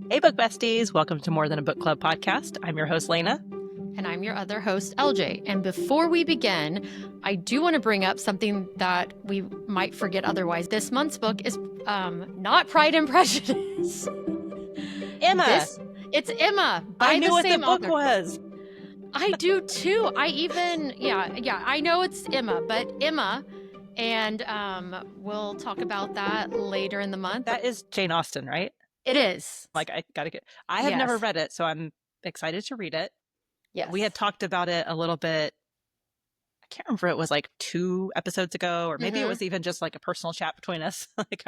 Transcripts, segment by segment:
Hey, book besties. Welcome to More Than a Book Club podcast. I'm your host, Leyna. And I'm your other host, LJ. And before we begin, I do want to bring up something that we might forget otherwise. This month's book is not Pride and Prejudice. Emma. It's Emma by I knew the what the same book author. was. I do too. I know it's Emma, but Emma. And we'll talk about that later in the month. That is Jane Austen, right? It is. I have never read it, so I'm excited to read it. Yes. We had talked about it a little bit. I can't remember if it was like 2 episodes ago, or maybe it was even just like a personal chat between us, like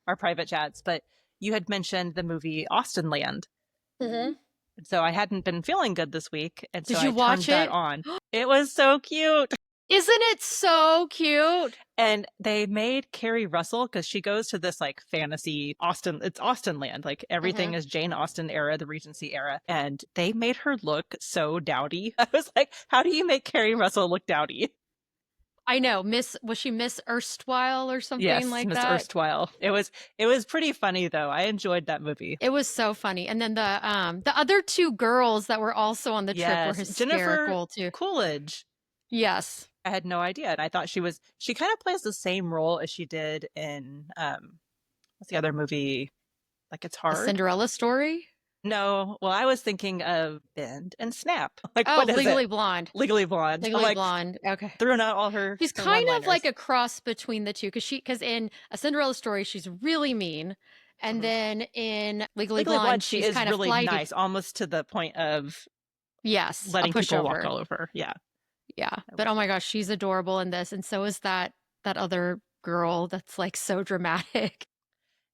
our private chats. But you had mentioned the movie Austenland. Mm-hmm. So I hadn't been feeling good this week, and so Did you I watch turned that on. It was so cute. Isn't it so cute? And they made Carrie Russell, because she goes to this like fantasy it's Austenland. Like everything is Jane Austen era, the Regency era. And they made her look so dowdy. I was like, how do you make Carrie Russell look dowdy? I know. Was she Miss Erstwhile or something like Miss that? Erstwhile. It was pretty funny though. I enjoyed that movie. It was so funny. And then the other 2 girls that were also on the trip were hysterical Jennifer too. Coolidge. Yes. I had no idea. And I thought she kind of plays the same role as she did in, what's the other movie? Like It's Hard? A Cinderella Story? No. Well, I was thinking of Bend and Snap. Like, what is Legally Blonde. Legally Blonde. Legally Blonde. Okay. Throwing out all her. She's kind of like a cross between the two, because in A Cinderella Story, she's really mean. And then in Legally Blonde, she's kind of really flighty. Nice, almost to the point of letting people walk all over. Yeah. Yeah. But oh my gosh, she's adorable in this. And so is that other girl that's like so dramatic.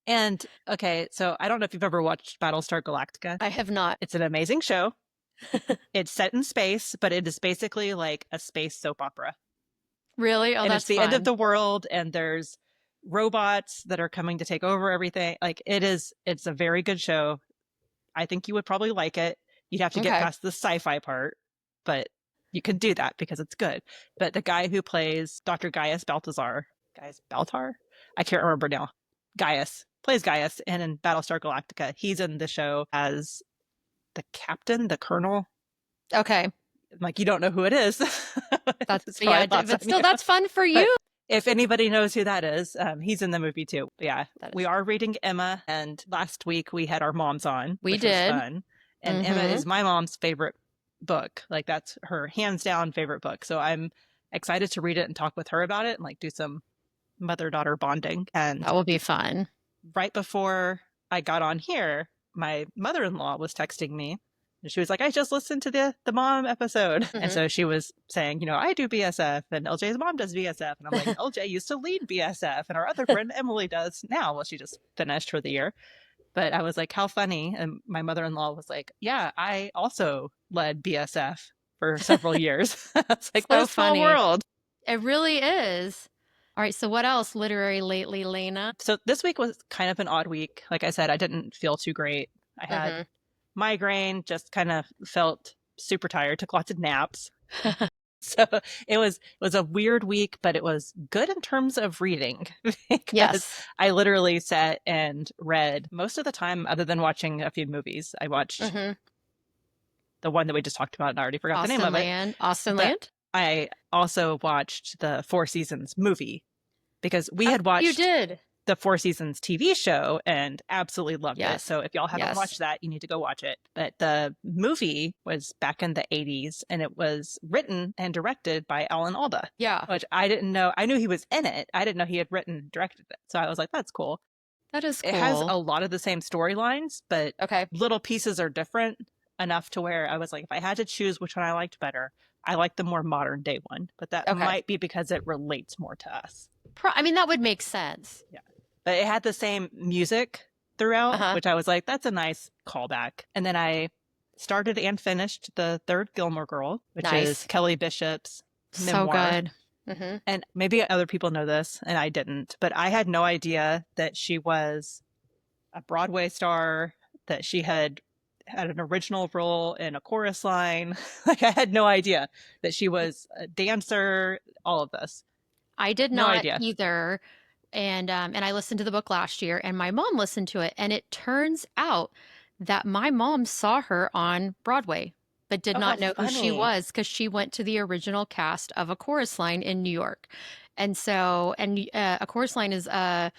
And okay, so I don't know if you've ever watched Battlestar Galactica. I have not. It's an amazing show. It's set in space, but it is basically like a space soap opera. Really? Oh, and that's it's the fun. end of the world, and there's robots that are coming to take over everything. Like it's a very good show. I think you would probably like it. You'd have to get past the sci-fi part, but you can do that because it's good. But the guy who plays Dr. Gaius Baltar? I can't remember now. Plays Gaius, and in Battlestar Galactica, he's in the show as the colonel. Okay. Like, you don't know who it is. But still, that's fun for you. But if anybody knows who that is, he's in the movie too. Yeah, we are reading Emma, and last week we had our moms on. Which was fun. And Emma is my mom's favorite book. Like, that's her hands down favorite book. So I'm excited to read it and talk with her about it and like do some mother-daughter bonding. And that will be fun. Right before I got on here, my mother-in-law was texting me. And she was like, I just listened to the mom episode. And so she was saying, I do BSF and LJ's mom does BSF. And I'm like, LJ used to lead BSF and our other friend Emily does now. Well, she just finished for the year. But I was like, how funny. And my mother-in-law was like, yeah, I also led BSF for several years. It's like, what a small world. It really is. All right. So what else literary lately, Leyna? So this week was kind of an odd week. Like I said, I didn't feel too great. I had migraine, just kind of felt super tired, took lots of naps. So it was a weird week, but it was good in terms of reading. Yes. I literally sat and read most of the time, other than watching a few movies. I watched the one that we just talked about, and I already forgot the name of it. Austenland. I also watched the Four Seasons movie because we had watched the Four Seasons TV show and absolutely loved it. So if y'all haven't watched that, you need to go watch it. But the movie was back in the 80s, and it was written and directed by Alan Alda. Yeah. Which I didn't know. I knew he was in it. I didn't know he had written and directed it. So I was like, that's cool. That is cool. It has a lot of the same storylines, but little pieces are different enough to where I was like, if I had to choose which one I liked better, I like the more modern day one. But that might be because it relates more to us. That would make sense. Yeah. But it had the same music throughout, which I was like, that's a nice callback. And then I started and finished the third Gilmore Girl, which is Kelly Bishop's memoir. So good. And maybe other people know this, and I didn't, but I had no idea that she was a Broadway star, that she had an original role in a chorus line. Like, I had no idea that she was a dancer, all of this. I did not either. And I listened to the book last year, and my mom listened to it. And it turns out that my mom saw her on Broadway, but did Oh, how not know who she funny. was because she went to the original cast of A Chorus Line in New York. And so, A Chorus Line is a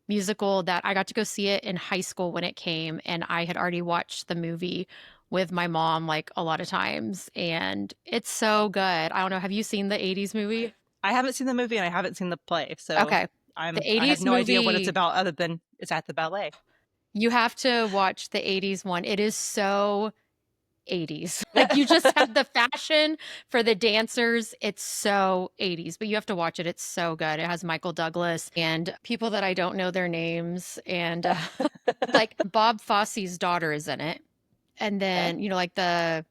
musical that I got to go see it in high school when it came, and I had already watched the movie with my mom like a lot of times, and it's so good. I don't know, have you seen the 80s movie? I haven't seen the movie and I haven't seen the play, so Okay. The I have 80s no idea what it's movie, about other than it's at the ballet. you have to watch the 80s one. It is so 80s. Like you just have the fashion for the dancers. It's so 80s, but you have to watch it. It's so good. It has Michael Douglas and people that I don't know their names. And like Bob Fosse's daughter is in it. And Okay. then, like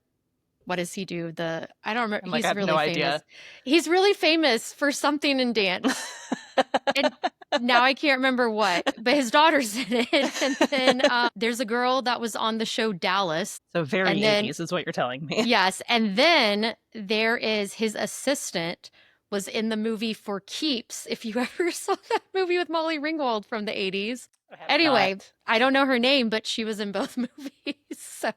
what does he do? I don't remember. I'm like, I He's have no really famous. idea. He's really famous for something in dance. And now I can't remember what, but his daughter's in it. And then there's a girl that was on the show Dallas. So very And then 80s is what you're telling me. yes. And then there is his assistant was in the movie For Keeps. If you ever saw that movie with Molly Ringwald from the 80s. I have Anyway, not. I don't know her name, but she was in both movies. So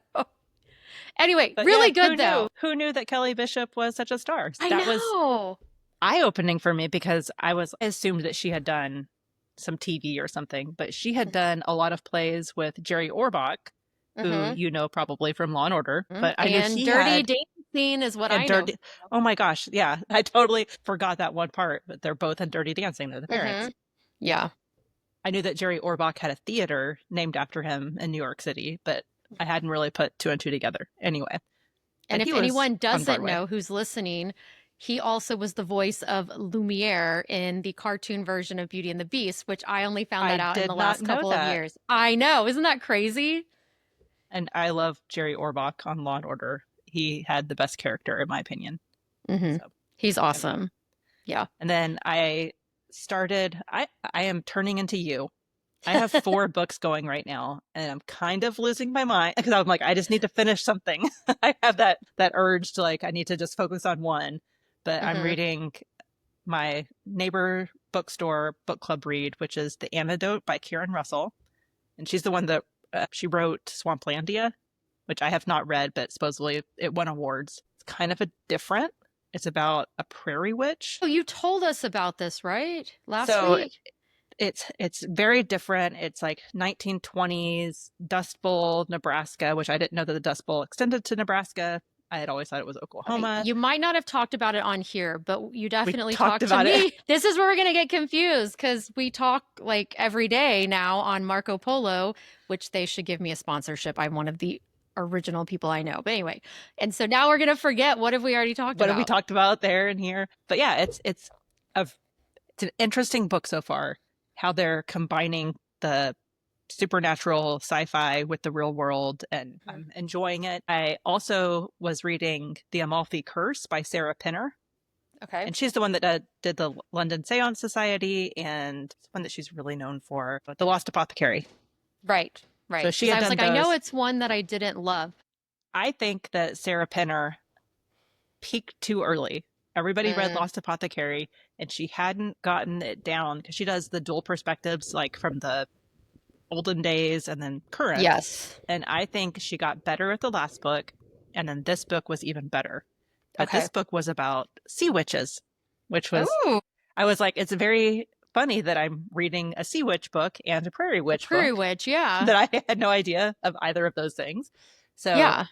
anyway, But yeah, really who good knew? though. Who knew that Kelly Bishop was such a star? I That was know. eye-opening for me because I assumed that she had done some TV or something, but she had done a lot of plays with Jerry Orbach, who Mm-hmm. you know probably from Law and Order, but I knew And he Dirty had Dancing is what and I know. Dirty. Oh my gosh, yeah, I totally forgot that one part, but they're both in Dirty Dancing. They're the Mm-hmm. parents. Yeah. I knew that Jerry Orbach had a theater named after him in New York City, but I hadn't really put two and two together. Anyway, And but if he was anyone on doesn't Broadway. know who's listening, he also was the voice of Lumiere in the cartoon version of Beauty and the Beast, which I only found I that out in the did not last know couple of that. years. I know. Isn't that crazy? And I love Jerry Orbach on Law and Order. He had the best character, in my opinion. Mm-hmm. So, He's anyway. awesome. Yeah. And then I am turning into you. I have 4 books going right now, and I'm kind of losing my mind because I'm like, I just need to finish something. I have that urge to like, I need to just focus on one. But I'm Mm-hmm. reading my neighbor bookstore book club read, which is The Antidote by Karen Russell. And she's the one that she wrote Swamplandia, which I have not read, but supposedly it won awards. It's kind of a different. It's about a prairie witch. Oh, you told us about this, right? Last So week? it's very different. It's like 1920s Dust Bowl, Nebraska, which I didn't know that the Dust Bowl extended to Nebraska. I had always thought it was Okay, Oklahoma. you might not have talked about it on here, but you We definitely talked talked to about it. me. This is where we're going to get confused because we talk like every day now on Marco Polo, which they should give me a sponsorship. I'm one of the original people I know. But anyway, and so now we're going to forget what have we already talked What have we about? talked about there and here? But yeah, a it's an interesting book so far. How they're combining the supernatural sci-fi with the real world, and Mhm. I'm enjoying it. I also was reading The Amalfi Curse by Sarah Pinner, Okay. and she's the one that did the London Seance Society and one that she's really known for, The Lost Apothecary. Right, So right. she Because had I was done like, I know those. it's one that I didn't love. I think that Sarah Pinner peaked too early. Everybody read Mm, Lost Apothecary, and she hadn't gotten it down because she does the dual perspectives, like from the olden days and then current. yes. And I think she got better at the last book, and then this book was even better. But Okay. this book was about sea witches, which was, Oh, I was like, it's very funny that I'm reading a sea witch book and a prairie a witch Prairie book Witch. Yeah. that I had no idea of either of those things. So Yeah.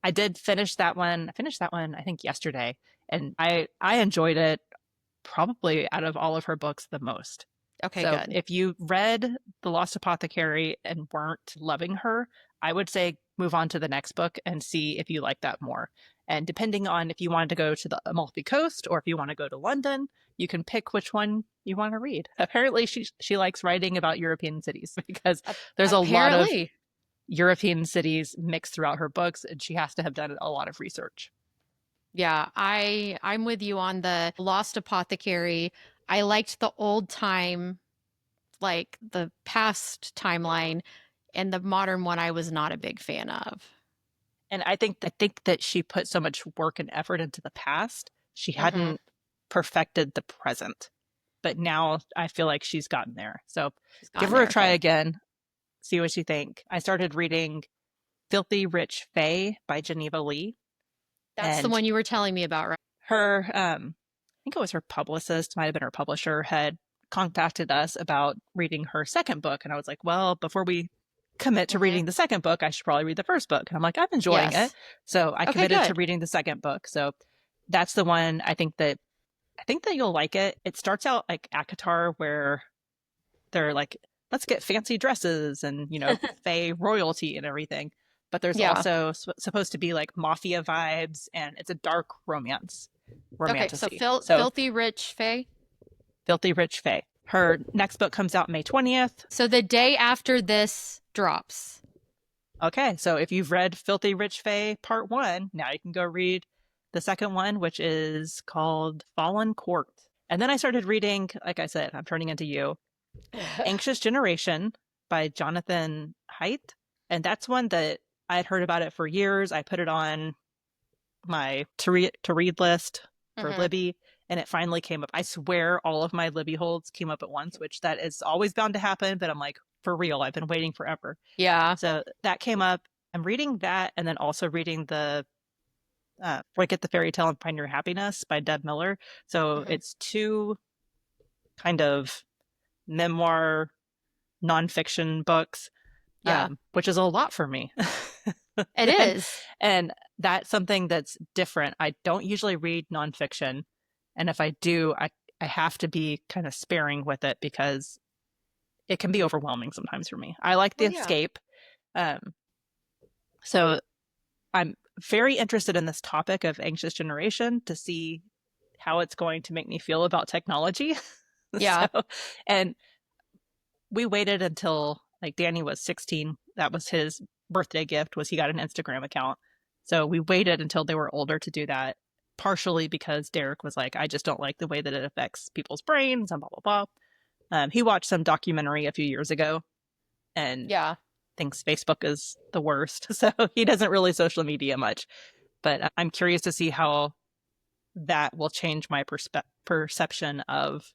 I did finish that one. I finished that one, I think, yesterday, and I enjoyed it probably out of all of her books the most. Okay, So good. if you read The Lost Apothecary and weren't loving her, I would say move on to the next book and see if you like that more. And depending on if you wanted to go to the Amalfi Coast or if you want to go to London, you can pick which one you want to read. Apparently, she likes writing about European cities because there's a lot of Apparently. European cities mixed throughout her books, and she has to have done a lot of research. Yeah, I'm with you on the Lost Apothecary. I liked the old time, like the past timeline, and the modern one I was not a big fan of. And I think that she put so much work and effort into the past, she Mm-hmm. hadn't perfected the present. But now I feel like she's gotten there. So She's give gone her a there. try Okay. again, see what you think. I started reading Filthy Rich Fae by Geneva Lee. That's the And one you were telling me about, right? her, I think it was her publicist, might have been her publisher, had contacted us about reading her second book. And I was like, well, before we commit to reading the second book, I should probably read the first book. And I'm like, I'm enjoying it. So I committed to reading the second book. So that's the one I think that you'll like it. It starts out like ACOTAR, where they're like, let's get fancy dresses and, Fae royalty and everything. But there's also supposed to be like mafia vibes, and it's a dark romance. Okay, so Filthy Rich Fae? Filthy Rich Fae. Her next book comes out May 20th. So the day after this drops. Okay, so if you've read Filthy Rich Fae Part 1, now you can go read the second one, which is called Fallen Court. And then I started reading, like I said, I'm turning into you, Anxious Generation by Jonathan Haidt. And that's one that I had heard about it for years. I put it on my to read list for Libby, and it finally came up. I swear all of my Libby holds came up at once, which that is always bound to happen, but I'm like, for real, I've been waiting forever. Yeah. So that came up. I'm reading that, and then also reading the Forget the Fairy Tale and Find Your Happiness by Deb Miller. So it's two kind of memoir nonfiction books, which is a lot for me. It is. And that's something that's different. I don't usually read nonfiction. And if I do, I have to be kind of sparing with it because it can be overwhelming sometimes for me. I like the escape. So I'm very interested in this topic of anxious generation to see how it's going to make me feel about technology. Yeah. And we waited until like Danny was 16. That was his birthday gift, was he got an Instagram account. So we waited until they were older to do that, partially because Derek was like, I just don't like the way that it affects people's brains and blah, blah, blah. He watched some documentary a few years ago and thinks Facebook is the worst. So he doesn't really social media much. But I'm curious to see how that will change my perception of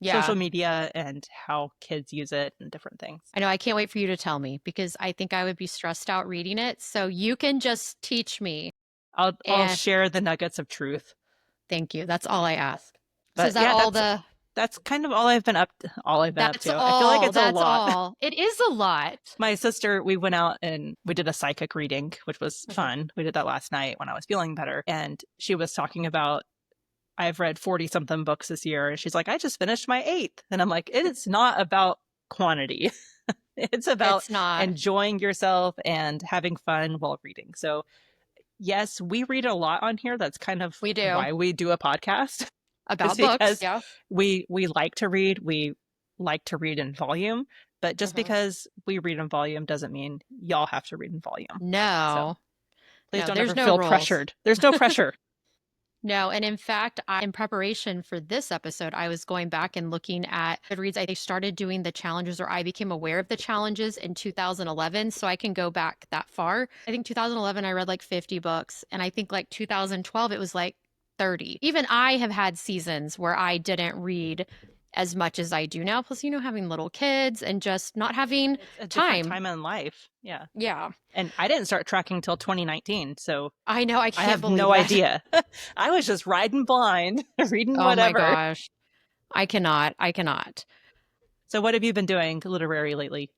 social media and how kids use it and different things. I know. I can't wait for you to tell me because I think I would be stressed out reading it. So you can just teach me. I'll share the nuggets of truth. Thank you. That's all I ask. But so is that all the... That's kind of all I've been up to. I feel like it's a lot. All. It is a lot. My sister, we went out and we did a psychic reading, which was fun. We did that last night when I was feeling better. And she was talking about, I've read 40-something books this year. And she's like, I just finished my 8th. And I'm like, it's not about quantity. It's about enjoying yourself and having fun while reading. So yes, we read a lot on here. That's kind of why we do a podcast. About books, we like to read. We like to read in volume, but just because we read in volume doesn't mean y'all have to read in volume. No. So please don't ever feel pressured. There's no pressure. No, and in fact, in preparation for this episode, I was going back and looking at Goodreads. I started doing the challenges, or I became aware of the challenges in 2011, so I can go back that far. I think 2011, I read like 50 books, and I think like 2012, it was like 30. Even I have had seasons where I didn't read as much as I do now. Plus, having little kids and just not having time in life. Yeah. Yeah. And I didn't start tracking till 2019. So I know. I have no idea. I was just riding blind, reading whatever. Oh my gosh. I cannot. So what have you been doing literary lately?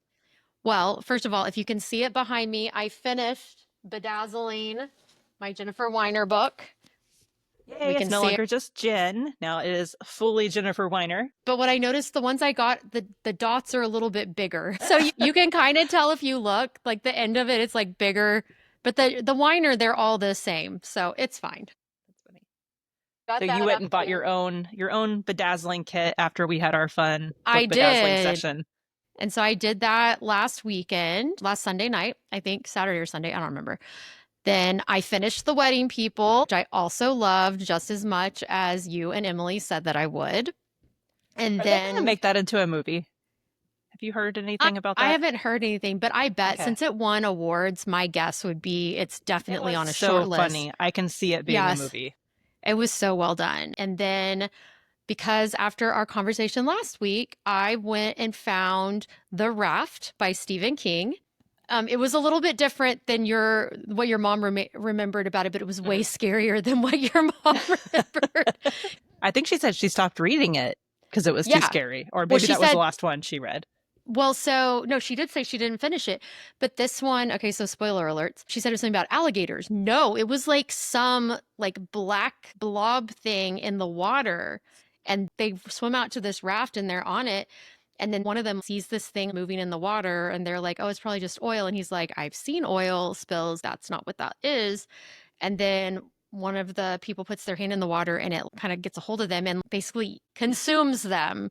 Well, first of all, if you can see it behind me, I finished Bedazzling, my Jennifer Weiner book. Yay, it's no longer just Jen. Now it is fully Jennifer Weiner. But what I noticed, the ones I got, the dots are a little bit bigger. So you can kind of tell if you look, like the end of it, it's like bigger. But the Weiner, they're all the same. So it's fine. That's funny. So you went and bought your own bedazzling kit after we had our fun bedazzling session. And so I did that last Sunday night, I think Saturday or Sunday, I don't remember. Then I finished The Wedding People, which I also loved just as much as you and Emily said that I would. And then they gonna make that into a movie. Have you heard anything about that? I haven't heard anything, but I bet since it won awards, my guess would be it's definitely on a short list. So funny. I can see it being a movie. It was so well done. And then because after our conversation last week, I went and found The Raft by Stephen King. It was a little bit different than what your mom remembered about it, but it was way scarier than what your mom remembered. I think she said she stopped reading it because it was too Yeah. scary. Or Well, maybe she that was the said, last one she read. well, so no, she did say she didn't finish it. But this one, okay, so spoiler alerts. She said it was something about alligators. No, it was like some like black blob thing in the water. And they swim out to this raft and they're on it. And then one of them sees this thing moving in the water and they're like, oh, it's probably just oil. And he's like, I've seen oil spills. That's not what that is. And then one of the people puts their hand in the water and it kind of gets a hold of them and basically consumes them.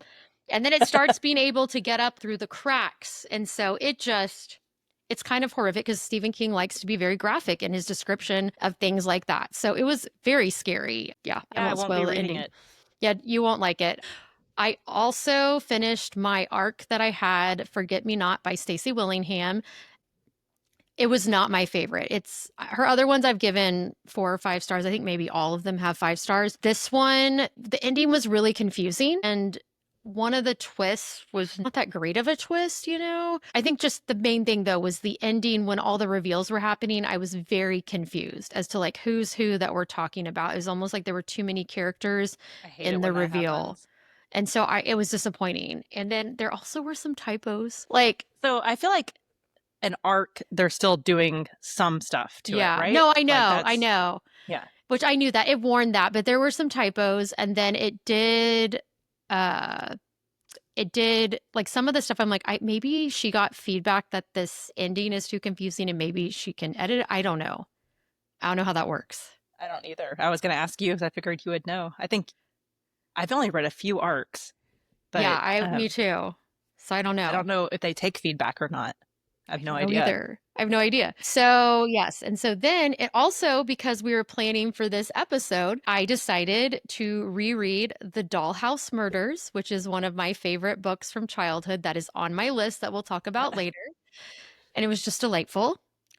And then it starts being able to get up through the cracks. And so it's kind of horrific because Stephen King likes to be very graphic in his description of things like that. So it was very scary. Yeah, I Yeah, I won't won't be spoil the reading ending. it. Yeah, you won't like it. I also finished my arc that I had, Forget Me Not by Stacey Willingham. It was not my favorite. It's her other ones I've given 4 or 5 stars. I think maybe all of them have 5 stars. This one, the ending was really confusing and one of the twists was not that great of a twist, you know? I think just the main thing though was the ending when all the reveals were happening. I was very confused as to like who's who that we're talking about. It was almost like there were too many characters I hate it in the when that reveal. happens. And so it was disappointing. And then there also were some typos. Like, So I feel like an arc, they're still doing some stuff to it, yeah, right? no, Like I that's, know. yeah. Which I knew that it warned that, but there were some typos, and then uh, it did like some of the stuff. I'm like, maybe she got feedback that this ending is too confusing, and maybe she can edit it. I don't know. I don't know how that works. I don't either. I was going to ask you because I figured you would know. I think I've only read a few arcs, Yeah, but me too. So I don't I know. don't know if they take feedback or not. I I have no don't know idea. either. I have no idea. So, yes. And so then it also, because we were planning for this episode, I decided to reread The Dollhouse Murders, which is one of my favorite books from childhood that is on my list that we'll talk about later. And it was just delightful.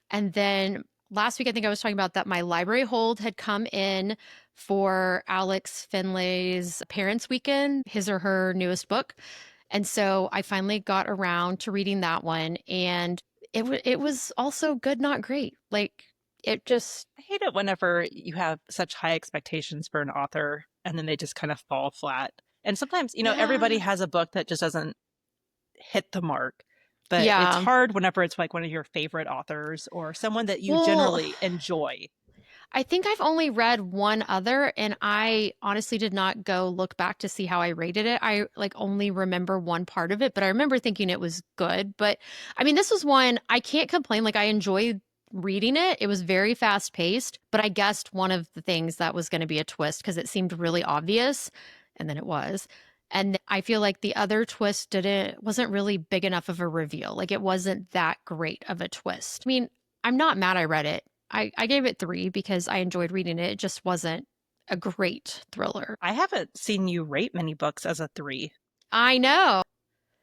And then last week, I think I was talking about that my library hold had come in for Alex Finlay's Parents Weekend, his or her newest book. And so I finally got around to reading that one. And it was also good, not great. Like it just, I hate it whenever you have such high expectations for an author and then they just kind of fall flat. And sometimes, everybody yeah. has a book that just doesn't hit the mark. But it's Yeah. hard whenever it's like one of your favorite authors or someone that you Well, generally enjoy. I think I've only read one other, and I honestly did not go look back to see how I rated it. I like only remember one part of it, but I remember thinking it was good. But I mean, this was one I can't complain. Like I enjoyed reading it. It was very fast paced, but I guessed one of the things that was going to be a twist because it seemed really obvious, and then it was. And I feel like the other twist wasn't really big enough of a reveal. Like it wasn't that great of a twist. I mean, I'm not mad I read it. I gave it 3 because I enjoyed reading it. It just wasn't a great thriller. I haven't seen you rate many books as a 3. I know.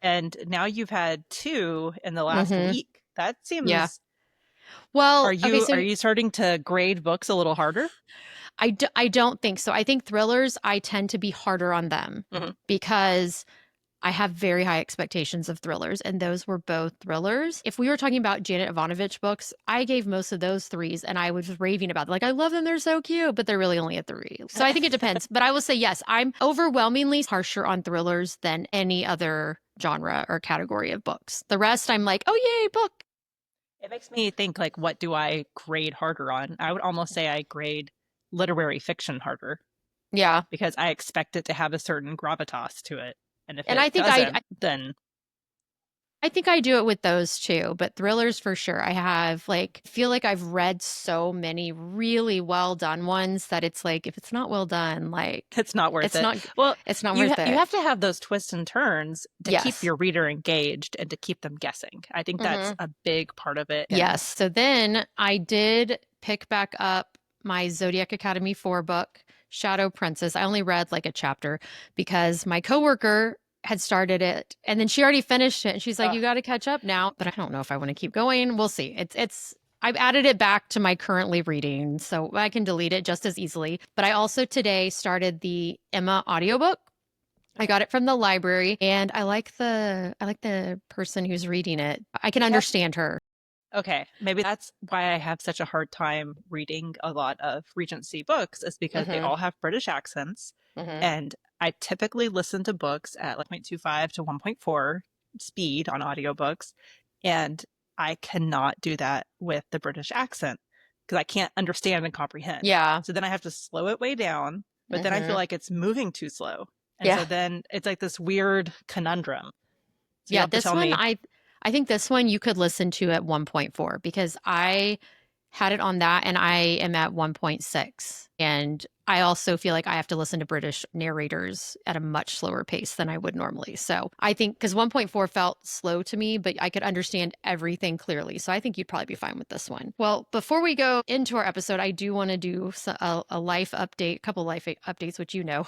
And now you've had 2 in the last Mm-hmm. week. That Yeah. seems are Well, okay, you are so you starting to grade books a little harder? I don't think so. I think thrillers, I tend to be harder on them Mm-hmm. because I have very high expectations of thrillers, and those were both thrillers. If we were talking about Janet Ivanovich books, I gave most of those 3s, and I was raving about them. Like, I love them, they're so cute, but they're really only a 3. So I think it depends. But I will say, yes, I'm overwhelmingly harsher on thrillers than any other genre or category of books. The rest, I'm like, oh, yay, book. It makes me think like what do I grade harder on? I would almost say I grade literary fiction harder Yeah. because I expect it to have a certain gravitas to it. And if And it doesn't, then I think I do it with those too, but thrillers for sure. I have like feel like I've read so many really well done ones that it's like if it's not well done, like it's not worth it's it. not Well, it's not you worth you it. have to have those twists and turns to keep Yes. your reader engaged and to keep them guessing. I think that's Hmm. a big part of it. And Yes. So then I did pick back up my Zodiac Academy 4 book, Shadow Princess. I only read like a chapter because my coworker had started it and then she already finished it and she's like, uh, you got to catch up now. But I don't know if I want to keep going. We'll see. I've added it back to my currently reading, so I can delete it just as easily. But I also today started the Emma audiobook. I got it from the library and I like the person who's reading it. I can we have understand her. Okay, maybe that's why I have such a hard time reading a lot of Regency books, is because they Mm-hmm. all have British accents. Mm-hmm. And I typically listen to books at like 0.25 to 1.4 speed on audiobooks. And I cannot do that with the British accent because I can't understand and comprehend. Yeah. So then I have to slow it way down, but then I feel Mm-hmm. like it's moving too slow. And Yeah. so then it's like this weird conundrum. So you'll Yeah, have to this tell one me, I think this one you could listen to at 1.4 because I had it on that and I am at 1.6. And I also feel like I have to listen to British narrators at a much slower pace than I would normally. So I think because 1.4 felt slow to me, but I could understand everything clearly. So I think you'd probably be fine with this one. Well, before we go into our episode, I do want to do a life update, a couple life updates, which you know.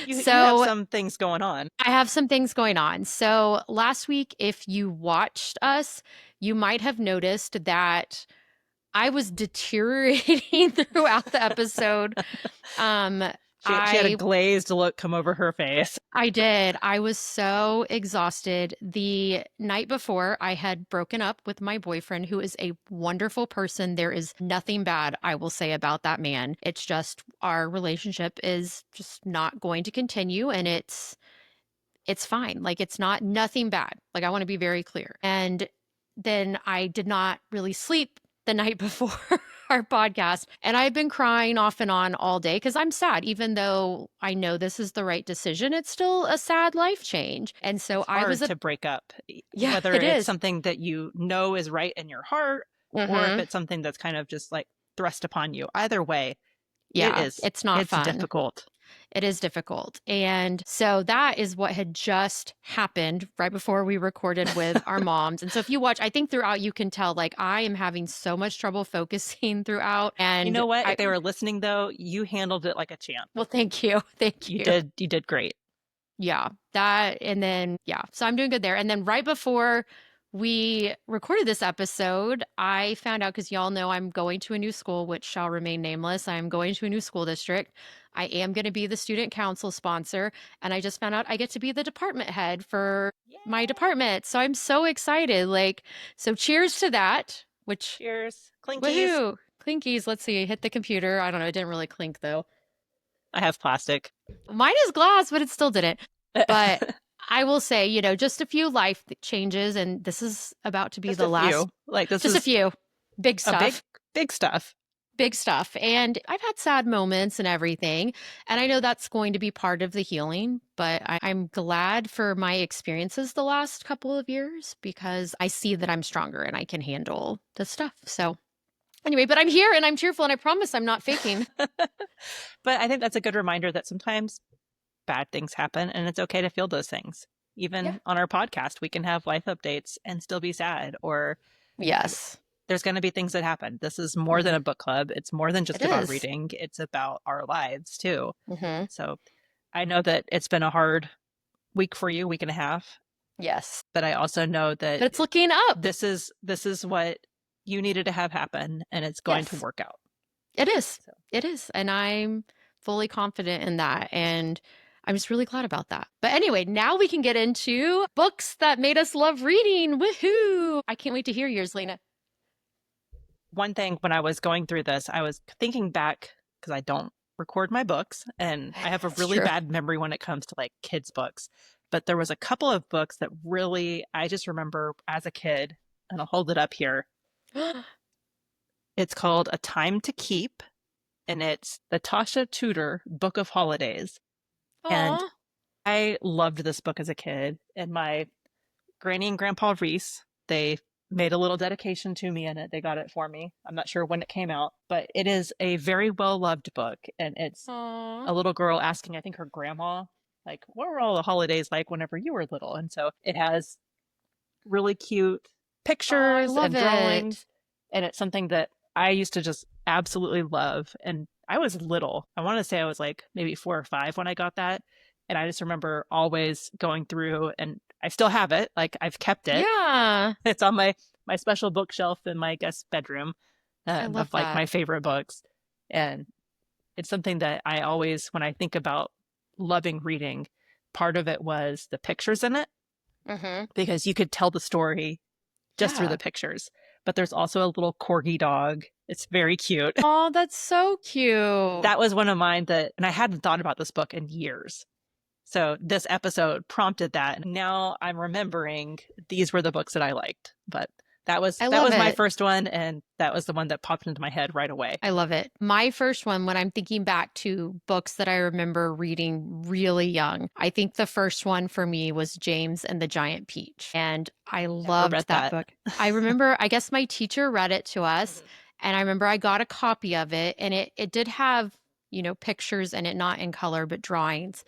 you have So some things going on. I have some things going on. So last week, if you watched us, you might have noticed that I was deteriorating throughout the episode. Um, She had a I glazed look come over her face. I did. I was so exhausted. The night before, I had broken up with my boyfriend, who is a wonderful person. There is nothing bad I will say about that man. It's just our relationship is just not going to continue, and it's fine. Like it's not nothing bad. Like I want to be very clear. And then I did not really sleep the night before our podcast. And I've been crying off and on all day because I'm sad. Even though I know this is the right decision, it's still a sad life change. And so It's I was hard a, to break up, yeah, whether it it's is. something that you know is right in your heart or if Mm-hmm. it's something that's kind of just like thrust upon you. Either way, Yeah, it's not it's fun. difficult. It is difficult. And so that is what had just happened right before we recorded with our moms. And so if you watch, I think throughout you can tell like I am having so much trouble focusing throughout. You And know what? If I, they were listening though, you handled it like a champ. well, thank you. Thank you. You did great. Yeah, that, and then, yeah, so I'm doing good there. And then right before we recorded this episode, I found out because y'all know I'm going to a new school, which shall remain nameless. I'm going to a new school district. I am going to be the student council sponsor. And I just found out I get to be the department head for my Yay! department. So I'm so excited. Like, so cheers to that, which, Cheers. Clinkies. woohoo, clinkies. Let's see, hit the computer. I don't know. It didn't really clink though. I have plastic. Mine is glass, but it still didn't. But I will say, just a few life changes, and this is about to be Just the a last, few. Like this just a is few big a stuff, big stuff. big stuff. And I've had sad moments and everything. And I know that's going to be part of the healing, but I'm glad for my experiences the last couple of years because I see that I'm stronger and I can handle the stuff. So, anyway, but I'm here and I'm cheerful and I promise I'm not faking. But I think that's a good reminder that sometimes bad things happen and it's okay to feel those things. Yeah. Even on our podcast, we can have life updates and still be sad, or Yes. there's going to be things that happen. This is more than Hmm. a book club. It's more than It just about is. reading, it's about our lives too. Hmm. So I know that it's been a hard week for you, week and a half, Yes. but I also know But that it's looking up. this is what you needed to have happen and it's going to Yes. work out. It is. So It is. And I'm fully confident in that. And I'm just really glad about that. But anyway, now we can get into books that made us love reading. Woohoo! I can't wait to hear yours, Lena. one thing when I was going through this, I was thinking back because I don't record my books and I have a It's really true. bad memory when it comes to like kids' books. But there was a couple of books that really I just remember as a kid, and I'll hold it up here. It's called A Time to Keep, and it's the Tasha Tudor Book of Holidays. And Aw. I loved this book as a kid. And my granny and grandpa Reese, they made a little dedication to me in it. They got it for me. I'm not sure when it came out, but it is a very well loved book. And it's Aw. a little girl asking, I think her grandma, like, what were all the holidays like whenever you were little? And so it has really cute Oh, I pictures love and it. drawings. And it's something that I used to just absolutely love. And I was little. I want to say I was like maybe 4 or 5 when I got that. And I just remember always going through, and I still have it. Like I've kept it. Yeah. It's on my special bookshelf in my guest bedroom, I love of like that. my favorite books. And it's something that I always, when I think about loving reading, part of it was the pictures in it Mm-hmm. because you could tell the story just through Yeah. the pictures. but there's also a little corgi dog. It's very cute. Oh, that's so cute. That was one of mine and I hadn't thought about this book in years. So this episode prompted that. And now I'm remembering these were the books that I liked. But I that love was my it. first one, and that was the one that popped into my head right away. I love it. My first one, when I'm thinking back to books that I remember reading really young, I think the first one for me was James and the Giant Peach. And I Never loved read that that. book. I remember, I guess my teacher read it to us, and I remember I got a copy of it, and it did have, pictures in it, not in color, but drawings.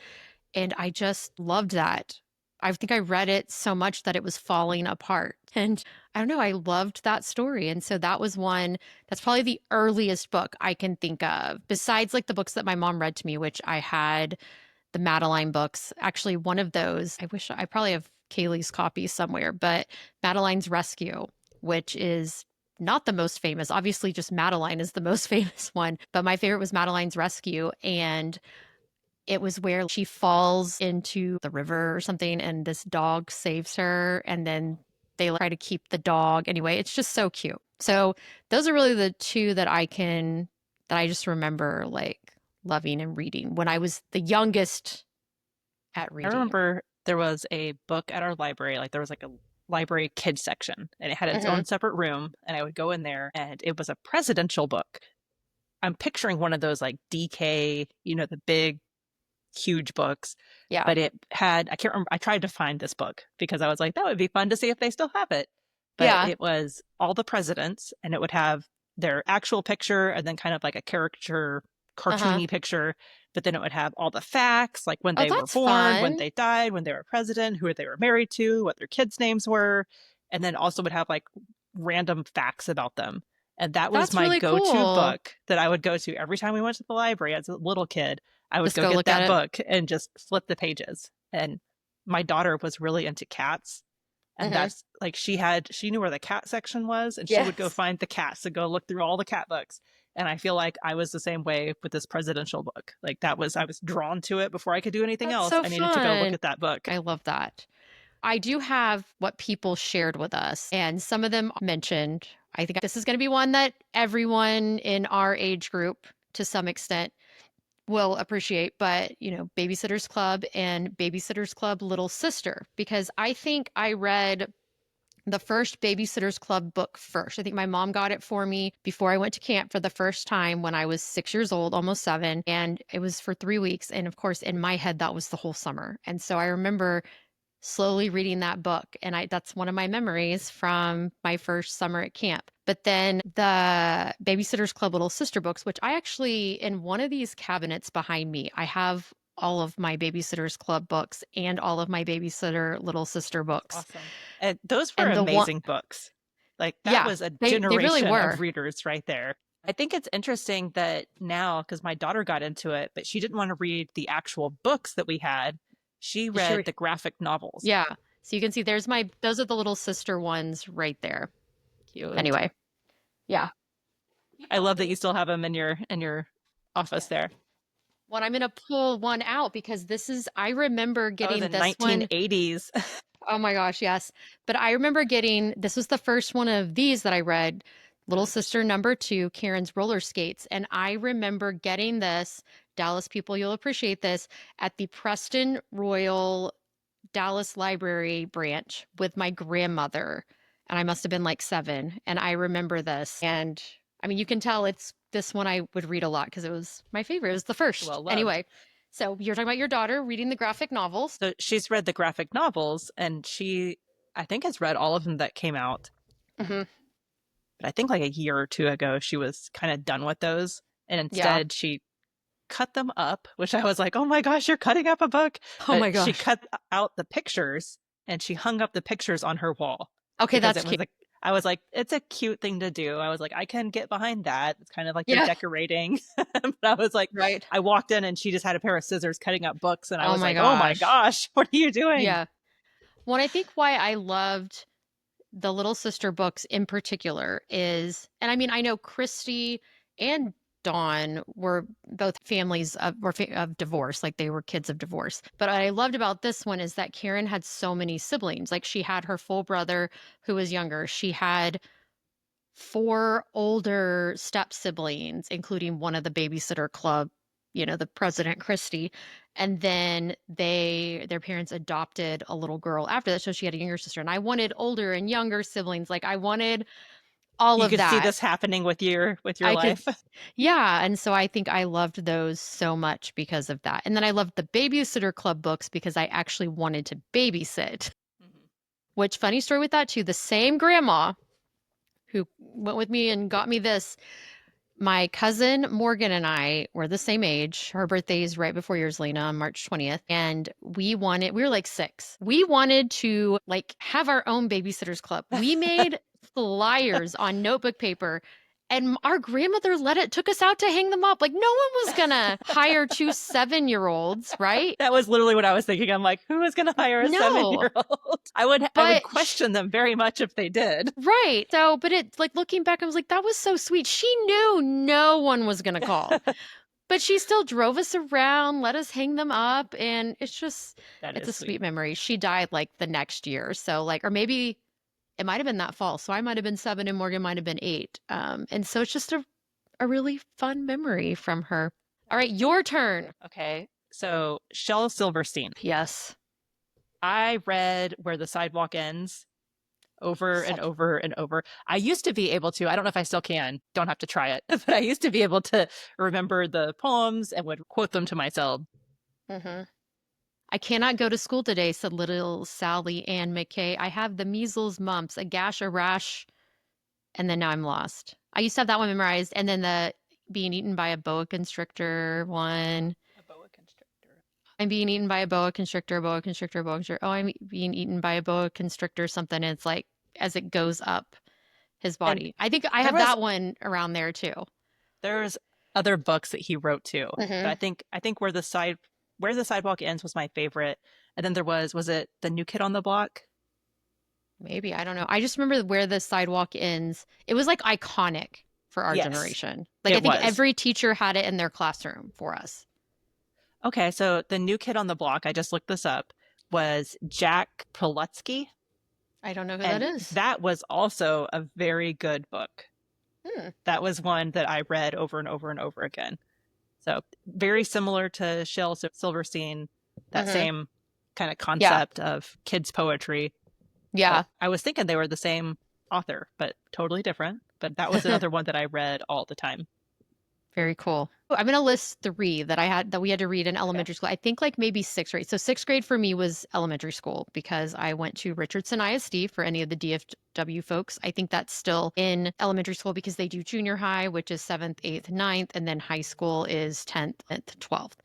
And I just loved that. I think I read it so much that it was falling apart. And I don't know, I loved that story. And so that was one that's probably the earliest book I can think of, besides like the books that my mom read to me, which I had the Madeline books. Actually, one of those, I wish I probably have Kaylee's copy somewhere, but Madeline's Rescue, which is not the most famous. Obviously, just Madeline is the most famous one, but my favorite was Madeline's Rescue. And it was where she falls into the river or something, and this dog saves her, and then they try to keep the dog. Anyway, it's just so cute. So those are really the two that I just remember like loving and reading when I was the youngest at I reading. remember there was a book at our library, like there was like a library kids section, and it had its Hmm. own separate room, and I would go in there, and it was a presidential book. I'm picturing one of those like DK, the big huge books, Yeah. but it had, I can't remember, I tried to find this book because I was like, that would be fun to see if they still have it. But Yeah. it was all the presidents, and it would have their actual picture and then kind of like a caricature, Uh-huh. cartoony picture. But then it would have all the facts, like when Oh, they were that's born, when fun. they died, when they were president, who they were married to, what their kids' names were. And then also would have like random facts about them. And that was That's my really go-to cool. book that I would go to every time we went to the library as a little kid. I would Just go go get look at that it. book and just flip the pages. And my daughter was really into cats. And Hmm. that's like she knew where the cat section was, and she would go Yes. find the cats and go look through all the cat books. And I feel like I was the same way with this presidential book. Like I was drawn to it before I could do anything That's else. so I needed to go look fun. at that book. I love that. I do have what people shared with us, and some of them mentioned. I think this is going to be one that everyone in our age group, to some extent, will appreciate, but Babysitter's Club and Babysitter's Club Little Sister, because I think I read the first Babysitter's Club book first. I think my mom got it for me before I went to camp for the first time when I was 6 years old, almost 7. And it was for 3 weeks. And of course, in my head, that was the whole summer. And so I remember slowly reading that book, and that's one of my memories from my first summer at camp. But then the Babysitter's Club Little Sister books, which I actually, in one of these cabinets behind me, I have all of my Babysitter's Club books and all of my Babysitter Little Sister That's books. awesome. And those were And the one, amazing books. Like that yeah, was a they really generation of were. readers right there. I think it's interesting that now, because my daughter got into it, but she didn't want to read the actual books that we had. She read Sure. the graphic novels. Yeah. So you can see those are the Little Sister ones right there. Cute. Anyway, yeah. I love that you still have them in your office there. Well, I'm going to pull one out because I remember Oh, getting the this one. 1980s. Oh my gosh, yes. But I remember this was the first one of these that I read, Little Sister #2, Karen's Roller Skates. And I remember getting this, Dallas people, you'll appreciate this, at the Preston Royal Dallas Library branch with my grandmother. And I must have been like 7. And I remember this. And I mean, you can tell it's this one I would read a lot because it was my favorite. It was the first. Well loved. Anyway, so you're talking about your daughter reading the graphic novels. So she's read the graphic novels, and I think, has read all of them that came out. Hmm. But I think like a year or two ago, she was kind of done with those. And Yeah. instead, she cut them up, which I was like, oh my gosh, you're cutting up a book. Oh But my she gosh. cut out the pictures, and she hung up the pictures on her wall Okay, because that's it was cute. like, I was like, it's a cute thing to do. I was like, I can get behind that. It's kind of like the Yeah. decorating. But I was like, Right. I walked in and she just had a pair of scissors cutting up books. And I Oh was my like, oh my gosh. gosh, what are you doing? Yeah. Well, I think why I loved the Little Sister books in particular and I mean, I know Christy and Dawn were both of divorce, like they were kids of divorce. But what I loved about this one is that Karen had so many siblings. Like she had her full brother who was younger. She had four older step siblings, including one of the babysitter club, the President Christie. And then their parents adopted a little girl after that. So she had a younger sister. And I wanted older and younger siblings. Like I wanted all You of could see that. this happening with your I could, life. yeah. And so I think I loved those so much because of that. And then I loved the Babysitter Club books because I actually wanted to babysit. Mhm. Which, funny story with that too, the same grandma who went with me and got me this, my cousin Morgan and I were the same age. Her birthday is right before yours, Lena, on March 20th. And we were like 6. We wanted to like have our own babysitters club. We made flyers on notebook paper and our grandmother took us out to hang them up. Like no one was gonna hire 2 7-year-olds, right? That was literally what I was thinking. I'm like, who is going to hire a No, 7-year-old? I would but question them very much if they did. right. So, but it like looking back, I was like, that was so sweet. She knew no one was gonna call. But she still drove us around, let us hang them up, and That it's is a sweet sweet. memory. She died like the next year. So like, or maybe it might have been that fall. So I might have been 7 and Morgan might have been 8. And so it's just a really fun memory from her. All right, your turn. Okay. So Shel Silverstein. Yes. I read Where the Sidewalk Ends over and Such. over and over. I used to be able to, I don't know if I still can, don't have to try it, but I used to be able to remember the poems and would quote them to myself. Mm-hmm. I cannot go to school today, said little Sally Ann McKay. I have the measles, mumps, a gash, a rash, and then now I'm lost. I used to have that one memorized, and then the being eaten by a boa constrictor one. A boa constrictor. I'm being eaten by a boa constrictor, boa constrictor, boa constrictor. Oh, I'm being eaten by a boa constrictor, something. And it's like as it goes up his And body. I think I there have was that one around there too. there's other books that he wrote too. But Mm-hmm. I think Where the Sidewalk Ends was my favorite. And then there was it The New Kid on the Block? Maybe. I don't know. I just remember where the sidewalk ends. It was like iconic for our Yes, generation. Like I it think was. every teacher had it in their classroom for us. Okay, so The New Kid on the Block, I just looked this up, was Jack Polutsky. I don't know who that And is. that was also a very good book. Hmm. That was one that I read over and over and over again. So very similar to Shel Silverstein, that Mm-hmm. same kind of Yeah. concept of kids' poetry. Yeah. But I was thinking they were the same author, but totally different. But that was another one that I read all the time. Very cool. I'm going to list 3 that we had to read in Okay. elementary school. I think like maybe 6th grade. So 6th grade for me was elementary school because I went to Richardson ISD for any of the DFW folks. I think that's still in elementary school because they do junior high, which is 7th, 8th, 9th, and then high school is 10th and 12th.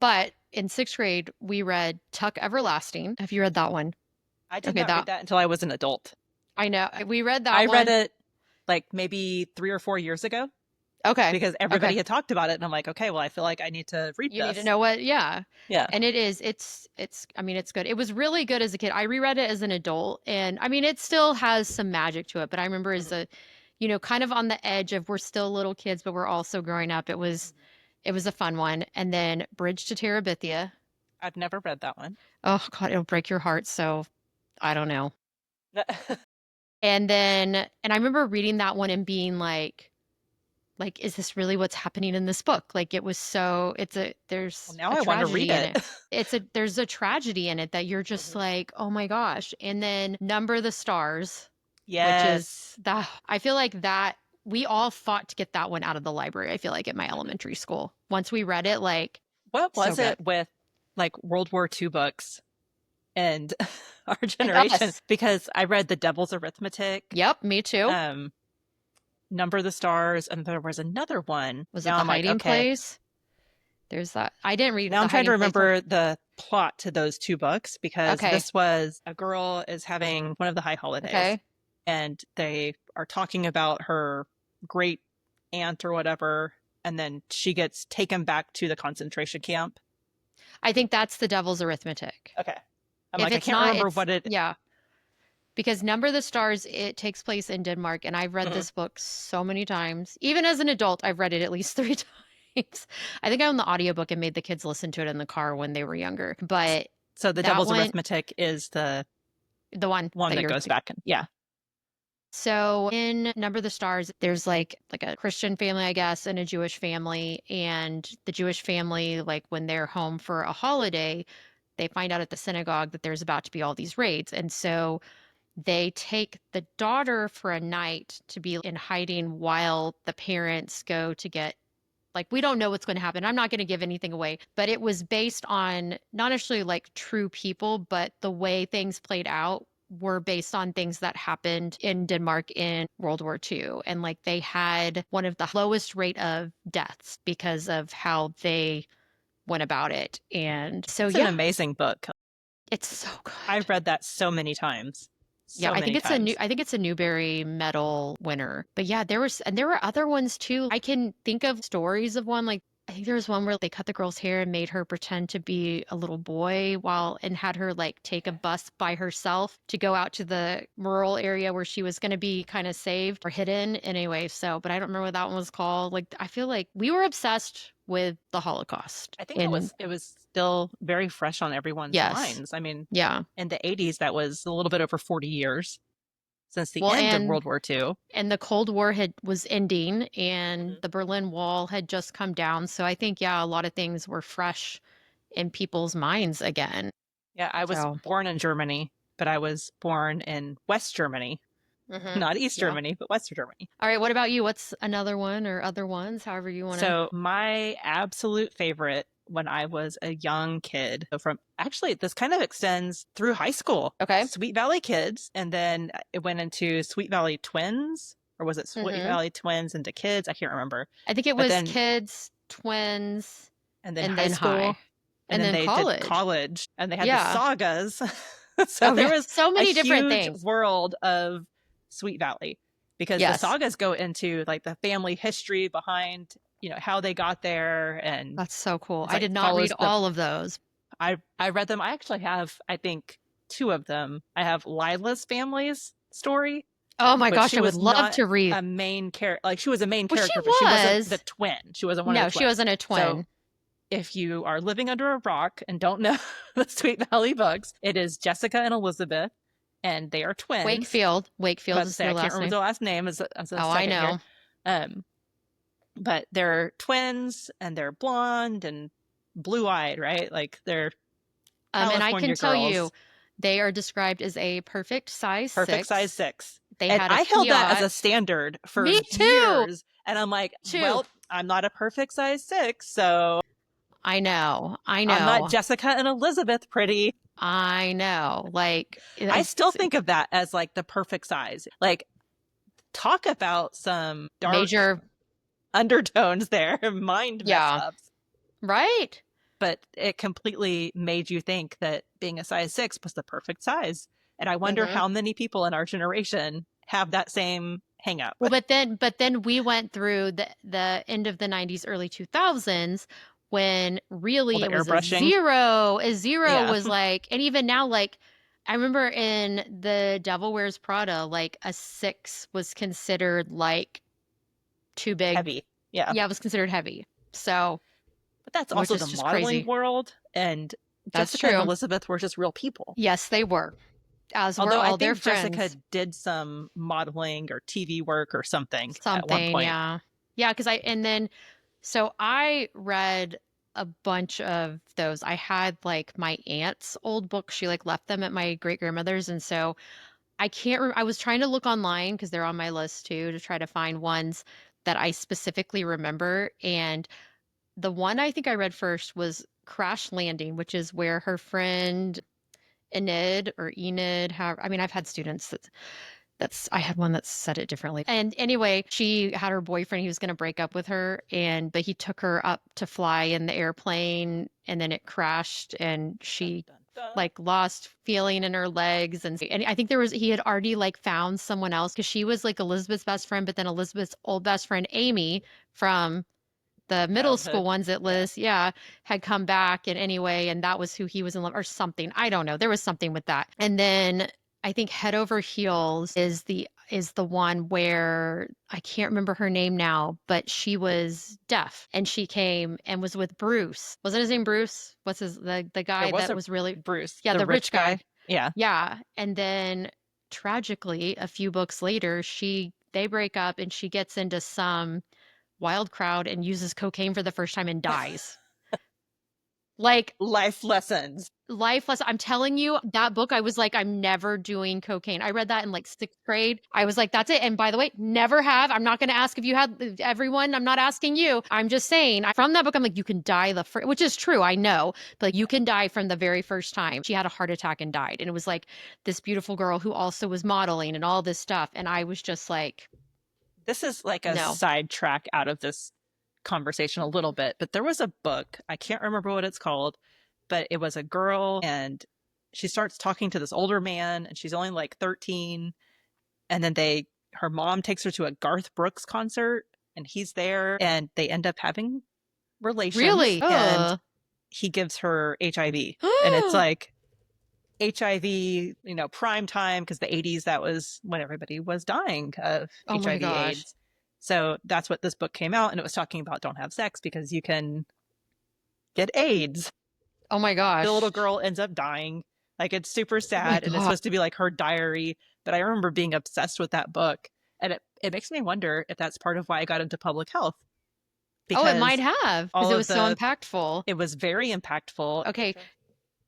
But in 6th grade, we read Tuck Everlasting. Have you read that one? I did Okay, not read that until I was an adult. I know. We read that I read one. it like maybe 3 or 4 years ago Okay. because Okay. everybody had talked about it. And I'm like, okay, well, I feel like I need to read You need to this. know what, yeah. Yeah. And I mean, it's good. It was really good as a kid. I reread it as an adult, and I mean, it still has some magic to it, but I remember as a, kind of on the edge of we're still little kids, but we're also growing up. It was a fun one. And then Bridge to Terabithia. I've never read that one. Oh God, it'll break your heart. So I don't know. And I remember reading that one and being like, is this really what's happening in this book? Like it was so there's Well, now a I want to read tragedy in it. it. There's a tragedy in it that you're just like, oh my gosh. And then Number the Stars, which is Yes. I feel like that we all fought to get that one out of the library, I feel like at my Mhm. elementary school. Once we read it, like What so was good. it with like World War II books and our And generation? us. Because I read The Devil's Arithmetic, Yep, me too. um, Number the Stars, and there was another one. Was it Now The I'm like, Hiding okay. Place? There's that. I didn't read Now The I'm trying to Hiding Place one. remember the plot to those 2 books because Okay. this was a girl is having one of the high holidays Okay. and they are talking about her great aunt or whatever, and then she gets taken back to the concentration camp. I think that's The Devil's Arithmetic. Okay. I'm If like, I it's can't not, remember it's what it. yeah. Because Number the Stars, it takes place in Denmark, and I've read Mhm. this book so many times. Even as an adult, I've read it at least 3 times. I think I own the audiobook and made the kids listen to it in the car when they were younger. But So the that Devil's one, Arithmetic is the the one one that that you're goes back in. Yeah. So in Number of the Stars, there's like a Christian family, I guess, and a Jewish family. And the Jewish family, like when they're home for a holiday, they find out at the synagogue that there's about to be all these raids. And so they take the daughter for a night to be in hiding while the parents go to get, like, we don't know what's going to happen. I'm not going to give anything away, but it was based on not actually like true people, but the way things played out were based on things that happened in Denmark in World War II. And like they had one of the lowest rate of deaths because of how they went about it. And so, It's an yeah, amazing book. it's so good. I've read that so many times. Yeah, So many times. I think it's a Newbery Medal winner. But yeah, there were other ones too. I can think of stories of one, like I think there was one where they cut the girl's hair and made her pretend to be a little boy while and had her like take a bus by herself to go out to the rural area where she was going to be kind of saved or hidden anyway. So, but I don't remember what that one was called. Like I feel like we were obsessed with the Holocaust. I think In it was still very fresh on everyone's yes. minds. I mean, Yeah. in the 80s, that was a little bit over 40 years since the Well, end of World War II. and the Cold War was ending and Mhm. the Berlin Wall had just come down. So I think, yeah, a lot of things were fresh in people's minds again. Yeah, I was So, born in Germany, but I was born in West Germany, not East yeah. Germany, but West Germany. All right. What about you? What's another one or other ones, however you want to? So my absolute favorite when I was a young kid, so from actually this kind of extends through high school, Okay. Sweet Valley Kids, and then it went into Sweet Valley Twins, or was it Sweet hmm Valley Twins into Kids? I can't remember. I think it But was then kids, twins, and then and high then school, high, and and then then they did college. college, and they had the Yeah. sagas. So Oh, there yeah. was So a many different huge things. world of Sweet Valley because the Yes. sagas go into like the family history behind, how they got there, and That's so cool. it's I like did it not read follows the all of those. I read them. I actually have, I think, two of them. I have Lila's family's story, Oh my but gosh, she I would was love not to read. a main character. Like she was a main Well, she character, but she wasn't the was. twin. She wasn't one of the No, she twins. wasn't a So twin. if you are living under a rock and don't know the Sweet Valley books, it is Jessica and Elizabeth, and they are twins. Wakefield. I'm Wakefield about to is say their I can't last remember name. the last name as a Oh, I second here. know. Um, but they're twins and they're blonde and blue eyed, right? Like they're And I can California tell you, girls. they are described as a perfect size Perfect size 6. 6. They And had a I held that as a Fiat. standard for Me too. years. And I'm like, Too. well, I'm not a perfect size 6, so I know. I I'm not know. Jessica and Elizabeth pretty. I know. Like I it's still think of that as like the perfect size. Like, talk about some dark major. undertones there, mind mess Yeah. ups. Right. But it completely made you think that being a size 6 was the perfect size. And I wonder hmm how many people in our generation have that same hang up. Well, but then we went through the end of the 90s, early 2000s when All really the it was a airbrushing. zero. A zero Yeah. was like, and even now, like I remember in The Devil Wears Prada, like a 6 was considered like too big. Heavy. Yeah. Yeah, it was considered heavy. So, But that's which also is the just modeling crazy. world. And That's Jessica and true. Elizabeth were just real people. Yes, they were, as were Although I all their think Jessica friends. did some modeling or TV work or something at one Something, point. yeah. Yeah, because and then so I read a bunch of those. I had like my aunt's old books. She like left them at my great grandmother's. And so I can't, I was trying to look online because they're on my list too to try to find ones that I specifically remember. And the one I think I read first was Crash Landing, which is where her friend Enid, how, I mean, I've had students I had one that said it differently. And anyway, she had her boyfriend, he was going to break up with her, but he took her up to fly in the airplane and then it crashed and Dun, she dun, dun. like lost feeling in her legs. And I think he had already like found someone else because she was like Elizabeth's best friend, but then Elizabeth's old best friend, Amy, from the middle school Childhood. ones at Yeah. Liz, yeah, had come back and anyway, and that was who he was in love or something. I don't know. There was something with that. And then I think Head Over Heels is the one where I can't remember her name now, but she was deaf and she came and was with Bruce. Wasn't his name Bruce? What's the There guy was that a was really Bruce, yeah, the the rich rich guy. guy. Yeah. Yeah. And then tragically, a few books later, they break up and she gets into some wild crowd and uses cocaine for the first time and dies. Like Life lessons. life lesson. I'm telling you, that book, I was like, I'm never doing cocaine. I read that in like sixth grade. I was like, that's it. And by the way, never have. I'm not going to ask if you had everyone. I'm not asking you. I'm just saying from that book, I'm like, you can die which is true. I know, but like, you can die from the very first time. She had a heart attack and died. And it was like this beautiful girl who also was modeling and all this stuff. And I was just like, This is like a no. sidetrack out of this conversation a little bit, but there was a book, I can't remember what it's called, but it was a girl and she starts talking to this older man and she's only like 13, and then her mom takes her to a Garth Brooks concert and he's there and they end up having relations Really? and he gives her HIV. And it's like HIV, prime time, because the 80s, that was when everybody was dying of Oh my HIV gosh. AIDS. So that's what this book came out, and it was talking about don't have sex because you can get AIDS. Oh my The little gosh. girl ends up dying. Like, it's super Oh my sad, and it's God. supposed to be like her diary. But I remember being obsessed with that book. And it makes me wonder if that's part of why I got into public health, Oh, it might because have because all it of was so impactful. it was very impactful. Okay,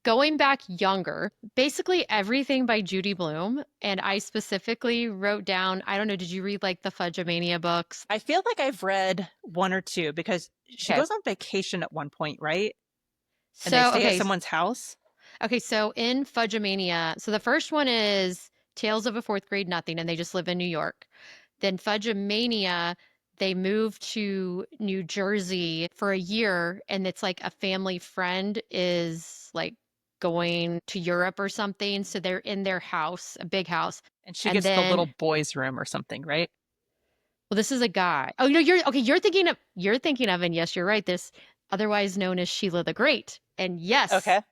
going back younger, basically everything by Judy Blume. And I specifically wrote down, I don't know, did you read like the Fudgemania books? I feel like I've read one or two because she Okay. goes on vacation at one point, right? And they So, stay at okay. someone's house. Okay. So in Fudgemania, so the first one is Tales of a Fourth Grade Nothing, and they just live in New York. Then Fudgemania, they move to New Jersey for a year, and it's like a family friend is like going to Europe or something. So they're in their house, a big house. And she And gets the then, little boys' room or something, right? well, this is a guy. Oh, you're okay. You're thinking of, and yes, you're right. This otherwise known as Sheila the Great. And yes, Okay.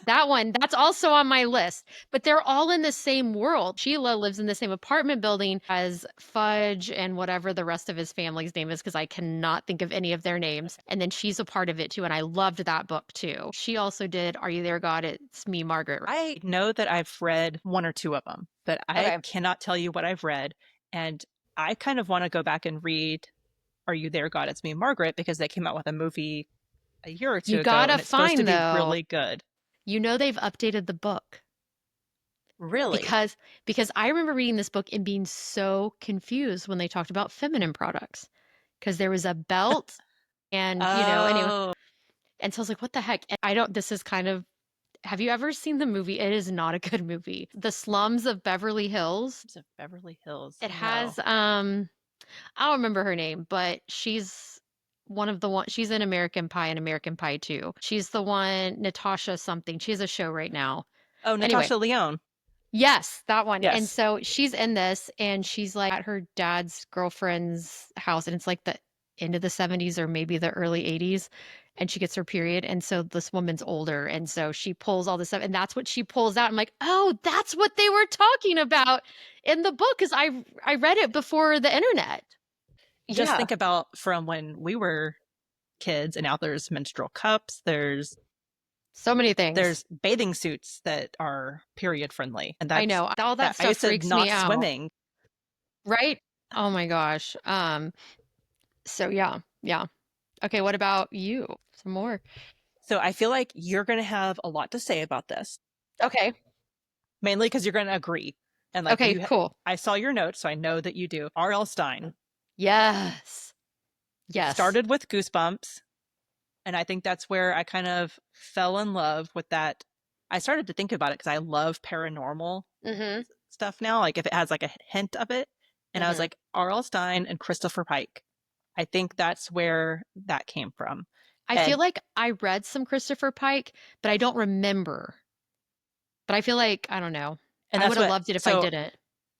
that one, that's also on my list. But they're all in the same world. Sheila lives in the same apartment building as Fudge and whatever the rest of his family's name is, because I cannot think of any of their names. And then she's a part of it too. And I loved that book too. She also did Are You There, God? It's Me, Margaret. I know that I've read one or two of them, but I Okay. cannot tell you what I've read. And I kind of want to go back and read Are You There, God? It's Me, Margaret, because they came out with a movie a year or two You ago gotta and it's supposed to find be though, really good. you know they've updated the book. Really? Because I remember reading this book and being so confused when they talked about feminine products because there was a belt and anyway. Oh, And so I was like, what the heck? And I don't, this is kind of, have you ever seen the movie? It is not a good movie. The Slums of Beverly Hills. of Beverly Hills. It No. has, I don't remember her name, but she's she's in American Pie and American Pie 2. She's the one, Natasha something. She has a show right now. Oh, Anyway, Natasha Lyonne. yes, that one. And Yes. so she's in this and she's like at her dad's girlfriend's house and it's like the end of the 70s or maybe the early 80s and she gets her period and so this woman's older and so she pulls all this stuff and that's what she pulls out. I'm like, "Oh, that's what they were talking about in the book cuz I read it before the internet." Just Yeah. think about from when we were kids, and now there's menstrual cups, So many things. there's bathing suits that are period friendly, and I that's know. All that that I stuff used to freaks me not out. swimming. Right? Oh my gosh. So yeah. Yeah. Okay, what about you? Some more. So I feel like you're going to have a lot to say about this, Okay. mainly because you're going to agree. And like Okay, cool. I saw your notes, so I know that you do. R.L. Stine Yes. Yes. started with Goosebumps, and I think that's where I kind of fell in love with that. I started to think about it because I love paranormal Mm-hmm. stuff now, like if it has like a hint of it. And I was Mm-hmm. like, R.L. Stine and Christopher Pike. I think that's where that came from. I feel And like I read some Christopher Pike, but I don't remember. But I feel like, I don't know. and I that's would have what loved it if I so didn't.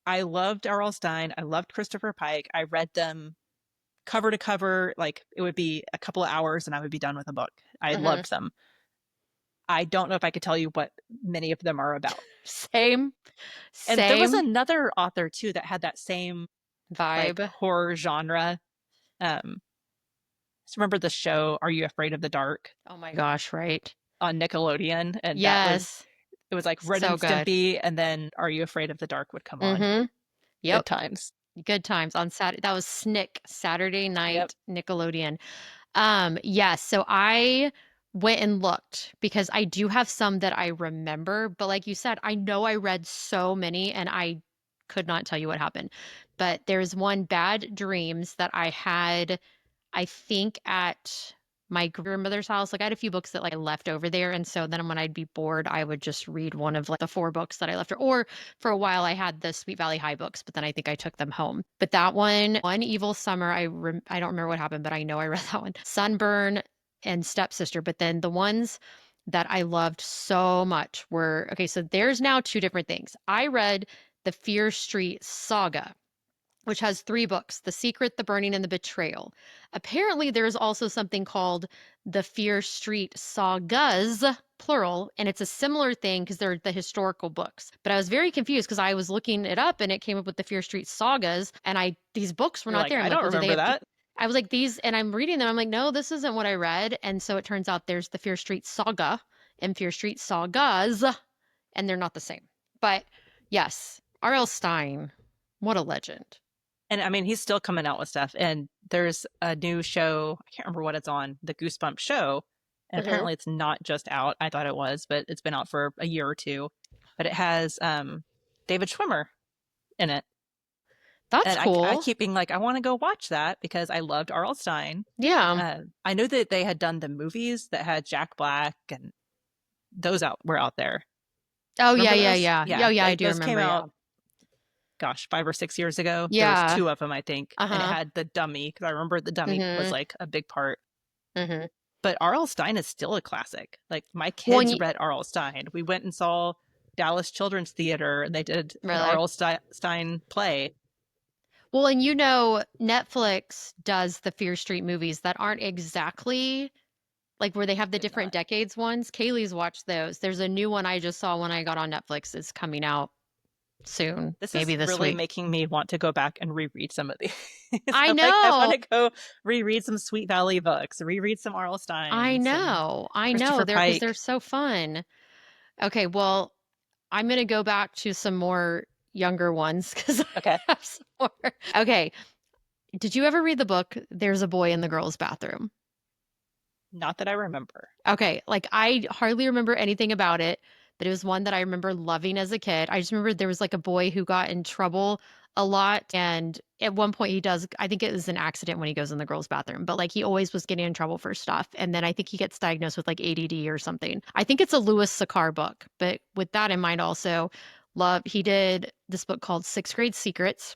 I loved R.L. Stine. I loved Christopher Pike. I read them cover to cover. Like it would be a couple of hours and I would be done with a book. I Mm-hmm. loved them. I don't know if I could tell you what many of them are about. Same. And there was Same another author too that had that same like vibe. horror genre. Just remember the show Are You Afraid of the Dark Oh my gosh, right. on Nickelodeon? And that was Yes. It was like Ren So and good. Stimpy, and then Are You Afraid of the Dark would come on. Mm-hmm. Good Yep. times. Good times on Saturday. That was Snick, Saturday Yep. night Nickelodeon. Yes, so I went and looked because I do have some that I remember, but like you said, I know I read so many and I could not tell you what happened. But there's one Bad Dreams that I had, I think at my grandmother's house. Like I had a few books that like I left over there, and so then when I'd be bored, I would just read one of like the four books that I left. Or for a while, I had the Sweet Valley High books, but then I think I took them home. But that one Evil Summer, I don't remember what happened, but I know I read that one. Sunburn and Stepsister. But then the ones that I loved so much were okay. So there's now two different things. I read the Fear Street Saga, which has three books: The Secret, The Burning, and The Betrayal. Apparently, there's also something called the Fear Street Sagas, plural, and it's a similar thing because they're the historical books. But I was very confused because I was looking it up and it came up with the Fear Street Sagas, and these books were You're not like, there. I'm I like, don't well, do they remember have? that. I was like, these, and I'm reading them. I'm like, no, this isn't what I read. And so it turns out there's the Fear Street Saga and Fear Street Sagas, and they're not the same. But yes, R.L. Stine, what a legend. And I mean, he's still coming out with stuff. And there's a new show, I can't remember what it's on, the Goosebumps show. And Mm-hmm. apparently it's not just out. I thought it was, but it's been out for a year or two. But it has David Schwimmer in it. That's And I cool. keep being like, I want to go watch that because I loved R.L. Stine. Yeah. I know that they had done the movies that had Jack Black, and those were out there. Oh yeah, Remember yeah, those? yeah. Yeah, Oh yeah, I do those came remember, yeah. out, gosh, 5 or 6 years ago. There was Yeah. two of them, I think, and it Uh-huh. had the dummy because I remember the dummy was Mm-hmm. like a big part. Mm-hmm. But R.L. Stine is still a classic. Like my Well, kids read R.L. Stine. We went and saw Dallas Children's Theater, and they did an really? R.L. Stine play. Well, and you know, Netflix does the Fear Street movies that aren't exactly like where they have the Did different not. decades ones. Kaylee's watched those. There's a new one I just saw when I got on Netflix. It's coming out soon, This maybe is this really week. making me want to go back and reread some of these. I I'm like, I want know. to go reread some Sweet Valley books, reread some R.L. I Stein, some know. I know. Christopher They're because they're Pike. so fun. Okay, well, I'm gonna go back to some more younger ones because I Okay. have some more. Okay, did you ever read the book There's a Boy in the Girls' Bathroom? Not that I remember. Okay, like I hardly remember anything about it, but it was one that I remember loving as a kid. I just remember there was like a boy who got in trouble a lot, and at one point he does, I think it was an accident when he goes in the girls' bathroom, but like he always was getting in trouble for stuff. And then I think he gets diagnosed with like ADD or something. I think it's a Louis Sakar book, but with that in mind, also he did this book called Sixth Grade Secrets,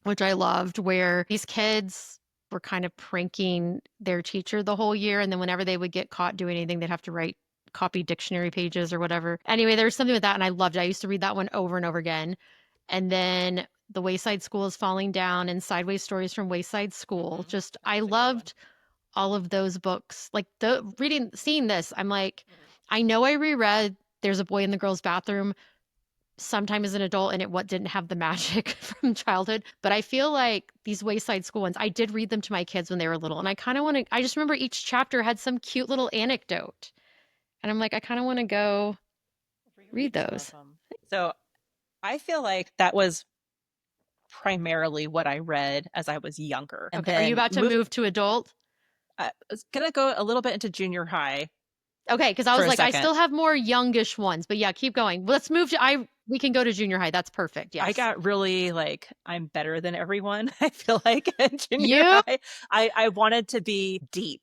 which I loved, where these kids were kind of pranking their teacher the whole year. And then whenever they would get caught doing anything, they'd have to copy dictionary pages or whatever. Anyway, there was something with that, and I loved it. I used to read that one over and over again. And then The Wayside School is Falling Down and Sideways Stories from Wayside School. Just, I That's a good one. loved all of those books. Like seeing this, I'm like, I know I reread There's a Boy in the Girls' Bathroom sometime as an adult and it what didn't have the magic from childhood, but I feel like these Wayside School ones, I did read them to my kids when they were little, and I kind of want to, I just remember each chapter had some cute little anecdote, and I'm like, I kind of want to go read Reread some of those. them. So I feel like that was primarily what I read as I was younger. And Okay, are you then about to moved, move to adult? I was going to go a little bit into junior high Okay, because I for was a like, I second. still have more youngish ones, but yeah, keep going. Let's move to I. We can go to junior high. That's perfect. I Yes. got really like, I'm better than everyone. I feel like in junior You high, I wanted to be deep.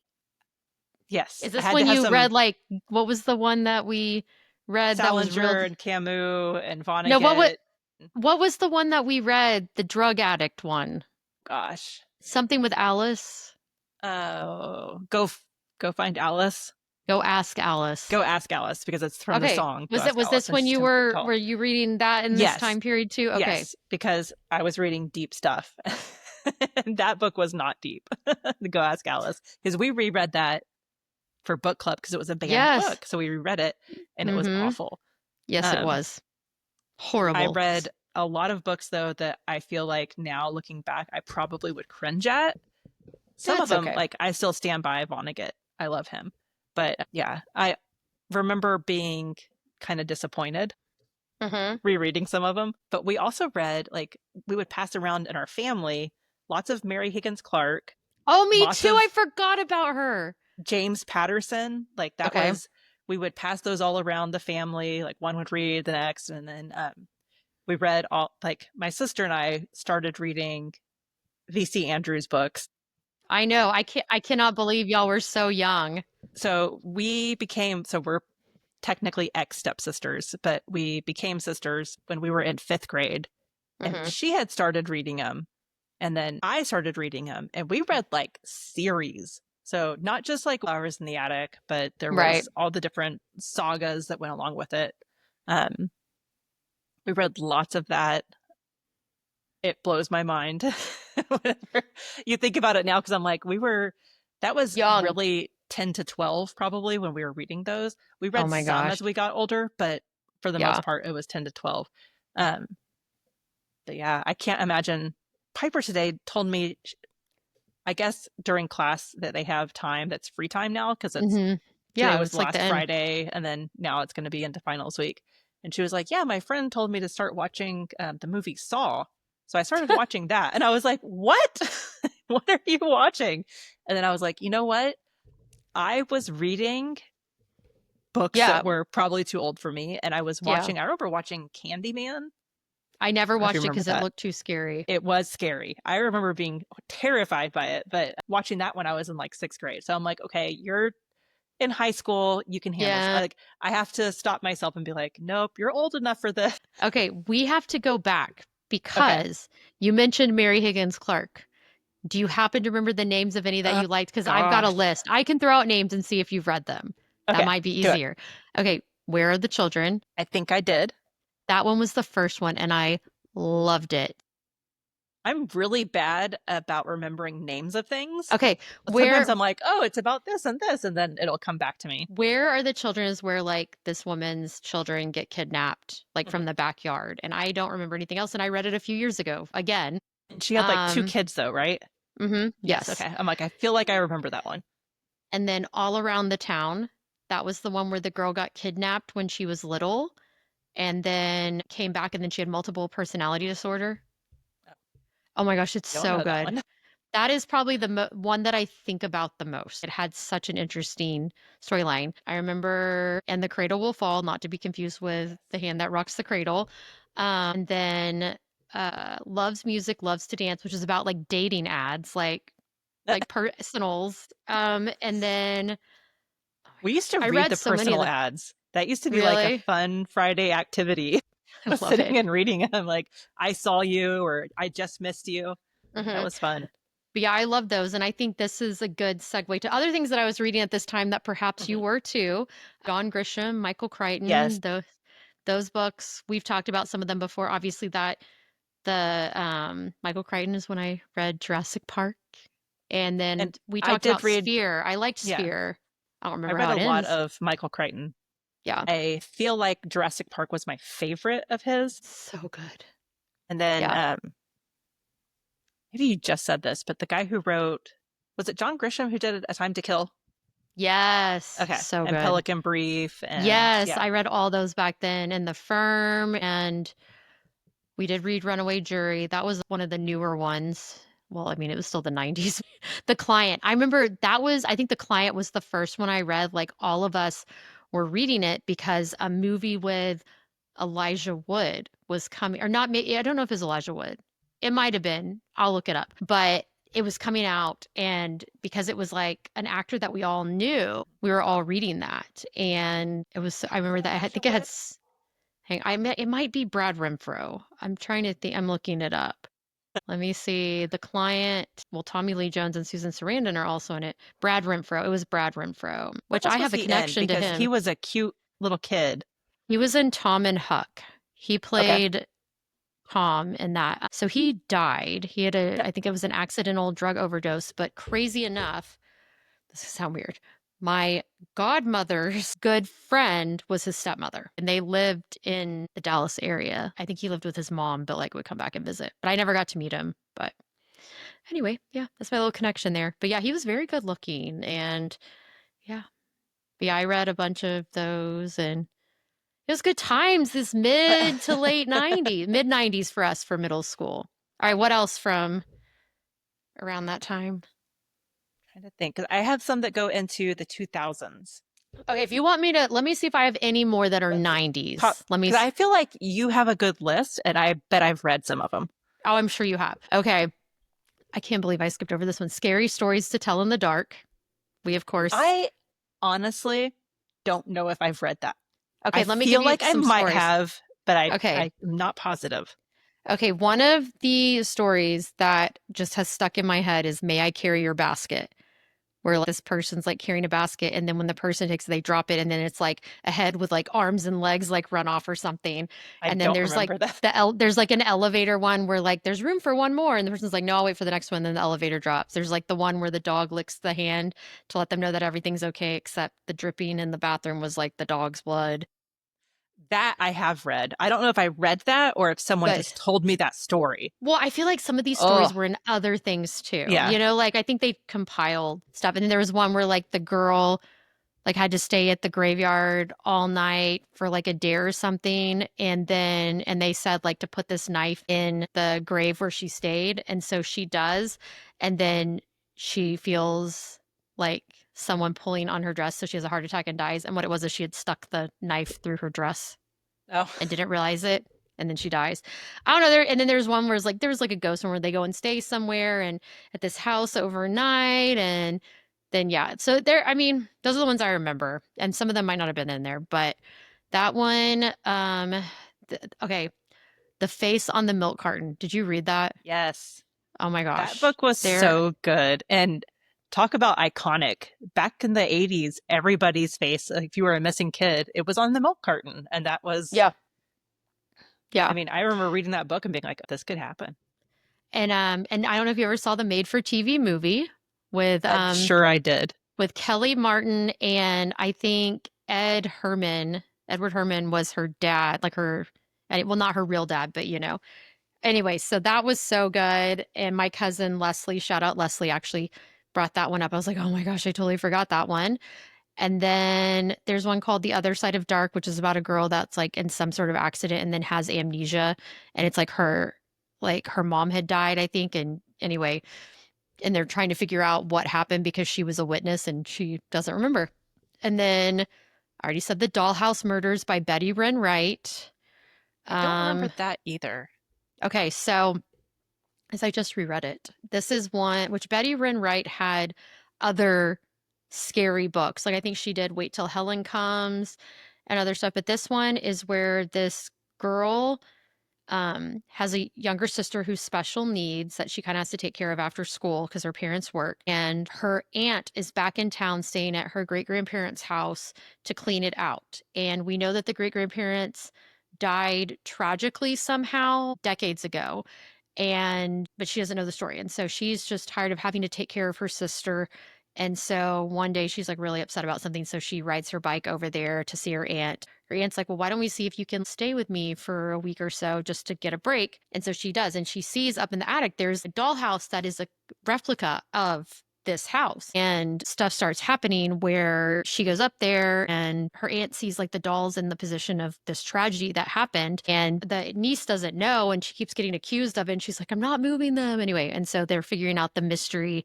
Yes, is I this had to when have you some read like what was the one that we read that was real? Salinger and Camus and No, Vonnegut. what was the one that we read? The drug addict one. Gosh. Something with Alice. Oh, go find Alice. Go ask Alice. Go ask Alice because it's from the Okay. song Go Ask Was Alice, this and when she's you so were tall. you reading that in this Yes, time period too? Okay. yes, because I was reading deep stuff. And that book was not deep. Go Ask Alice. Because we reread that for book club because it was a banned Yes. book. So we reread it and it was Mm-hmm. awful. Yes, it Um, was. I Horrible. read a lot of books though that I feel like now looking back, I probably would cringe at. Some of That's them, okay. like I still stand by Vonnegut. I love him. But yeah, I remember being kind of disappointed Mm-hmm. rereading some of them. But we also read, like, we would pass around in our family lots of Mary Higgins Clark, Oh, me lots too. I of forgot about her. James Patterson. Like, that Okay. was, we would pass those all around the family. Like, one would read the next. And then we read all, like, my sister and I started reading V.C. Andrews books. I know. I cannot believe y'all were so young. So we're technically ex stepsisters, but we became sisters when we were in fifth grade. And Mm-hmm. she had started reading them. And then I started reading them. And we read like series. So not just like Flowers in the Attic, but there Right. was all the different sagas that went along with it. Um, we read lots of that. It blows my mind whenever you think about it now, because I'm like, that was Young. really 10 to 12 probably when we were reading those. We Oh read my some gosh. as we got older, but for the Yeah. most part, it was 10 to 12. Um, but yeah, I can't imagine. Piper today told me, I guess during class, that they have time that's free time now, because Mm-hmm. today Yeah, was it's the like the last end. Friday, and then now it's going to be into finals week. And she was like, "Yeah, my friend told me to start watching the movie Saw." So I started watching that, and I was like, "What? What are you watching?" And then I was like, "You know what? I was reading books Yeah. that were probably too old for me, and I was Yeah. watching. I remember watching Candyman. I never I don't know if you watched it remember because it that. looked too scary. It was scary. I remember being terrified by it, but watching that when I was in like sixth grade. So I'm like, okay, you're in high school, you can handle. Yeah. Like, I have to stop myself and be like, nope, you're old enough for this. Okay, we have to go back Okay. because you mentioned Mary Higgins Clark. Do you happen to remember the names of any that Oh you liked? Because I've got a gosh. list. I can throw out names and see if you've read them. That Okay, might be do it. easier. Okay, Where Are the Children? I think I did. That one was the first one, and I loved it. I'm really bad about remembering names of things. Okay, But sometimes where I'm like, oh, it's about this, and then it'll come back to me. Where Are the Children is where like this woman's children get kidnapped, like from Mhm. the backyard. And I don't remember anything else. And I read it a few years ago again. She had like two Um, kids though, right? Yes. yes. Okay. I'm like, I feel like I remember that one. And then All Around the Town. That was the one where the girl got kidnapped when she was little and then came back and then she had multiple personality disorder. Oh my gosh, it's Don't so know that good. one. That is probably the one that I think about the most. It had such an interesting storyline. I remember And the Cradle Will Fall, not to be confused with The Hand That Rocks the Cradle. And then Loves Music, Loves to Dance, which is about like dating ads, like personals. And then oh my We used gosh, to I read read the so many of personal them. ads. That used to be like a Really? fun Friday activity. I Was love sitting it. and reading them like, I saw you, or I just missed you. That Hmm. was fun. But yeah, I love those. And I think this is a good segue to other things that I was reading at this time that perhaps you Mhm. were too. John Grisham, Michael Yes. Crichton, those books. We've talked about some of them before. Obviously that the Michael Crichton is when I read Jurassic Park. And then And we I talked did about read, Sphere. I liked yeah, Sphere. I don't I remember read how a it lot ends. of Michael Crichton. Yeah. I feel like Jurassic Park was my favorite of his. So good. And then Yeah. maybe you just said this, but the guy who wrote, was it John Grisham who did A Time to Kill? Yes. Okay. So And good. Pelican Brief, and Yes, yeah. I read all those back then. And The Firm, and we did read Runaway Jury. That was one of the newer ones. Well, I mean, it was still the 90s. The Client. I remember I think The Client was the first one I read. Like all of us were reading it because a movie with Elijah Wood was coming, or not, I don't know if it was Elijah Wood. It might have been. I'll look it up. But it was coming out. And because it was like an actor that we all knew, we were all reading that. And I remember that. I Elijah think it had Wood? it might be Brad Renfro. I'm trying to think. I'm looking it up. Let me see. The Client. Well, Tommy Lee Jones and Susan Sarandon are also in it. Brad Renfro. It was Brad Renfro, What which else I was have a he in? connection to Because he him. was a cute little kid. He was in Tom and Huck. He Okay. played Tom in that. So he died. He had Yep. I think it was an accidental drug overdose, but crazy enough, this is sound weird. My godmother's good friend was his stepmother, and they lived in the Dallas area. I think he lived with his mom, but like would come back and visit. But I never got to meet him. But anyway, yeah, that's my little connection there. But yeah, he was very good looking, and yeah, but yeah, I read a bunch of those, and It was good times, this mid to late 90s, mid 90s for us for middle school. All right, what else from around that time? Trying to think, because I have some that go into the 2000s. Okay, if you want me to, let me see if I have any more that are Pop, 90s. Let me, because I feel like you have a good list, and I bet I've read some of them. oh, I'm sure you have. Okay, I can't believe I skipped over this one. Scary Stories to Tell in the Dark. We, of course. I honestly don't know if I've read that. I Okay, let me give feel you like I some might stories. have, but Okay. I'm not positive. Okay, one of the stories that just has stuck in my head is May I Carry Your Basket? Where like, this person's like carrying a basket, and then when the person takes it, they drop it, and then it's like a head with like arms and legs like run off or something. I And then don't there's like remember that. there's like an elevator one where like there's room for one more, and the person's like, no, I'll wait for the next one, then the elevator drops. There's like the one where the dog licks the hand to let them know that everything's okay, except the dripping in the bathroom was like the dog's blood. That I have read. I don't know if I read that or if someone Good. just told me that story. Well, I feel like some of these stories Oh, were in other things too. yeah. Like I think they compiled stuff. And then there was one where like the girl like had to stay at the graveyard all night for like a day or something, and they said like to put this knife in the grave where she stayed, and so she does, and then she feels like someone pulling on her dress, so she has a heart attack and dies, and what it was is she had stuck the knife through her dress Oh, and didn't realize it, and then she dies. I don't know. And then there's one where it's like there's like a ghost one where they go and stay somewhere and at this house overnight, and then yeah. So there, I mean, those are the ones I remember, and some of them might not have been in there, but that one, okay, the face on the milk carton. Did you read that? yes. Oh my That gosh, book was there. so good. And talk about iconic. Back in the 80s, everybody's face, like, if you were a missing kid, it was on the milk carton. And that was, Yeah, I yeah. mean, I remember reading that book and being like, this could happen. And I don't know if you ever saw the made for TV movie with I'm sure I did. Kelly Martin and I think Ed Herman. Edward Herman was her dad, like her, well, not her real dad, but you know. Anyway, so that was so good. And my cousin Leslie, shout out Leslie, actually brought that one up. I was like, oh my gosh, I totally forgot that one. And then there's one called The Other Side of Dark, which is about a girl that's like in some sort of accident and then has amnesia. And it's like her mom had died, I think. And anyway, and they're trying to figure out what happened because she was a witness and she doesn't remember. And then I already said The Dollhouse Murders by Betty Wren Wright. I don't remember Um, that either. okay, so as I just reread it, this is one which Betty Wren Wright had other scary books. Like I think she did Wait Till Helen Comes and other stuff, but this one is where this girl has a younger sister who's special needs that she kind of has to take care of after school because her parents work. And her aunt is back in town staying at her great grandparents' house to clean it out. And we know that the great grandparents died tragically somehow decades ago. But she doesn't know the story. And so she's just tired of having to take care of her sister. And so one day she's like really upset about something. So she rides her bike over there to see her aunt. Her aunt's like, well, why don't we see if you can stay with me for a week or so just to get a break? And so she does. And she sees up in the attic, there's a dollhouse that is a replica of this house, and stuff starts happening where she goes up there and her aunt sees like the dolls in the position of this tragedy that happened, and the niece doesn't know and she keeps getting accused of it, and she's like, I'm not moving them anyway. And so they're figuring out the mystery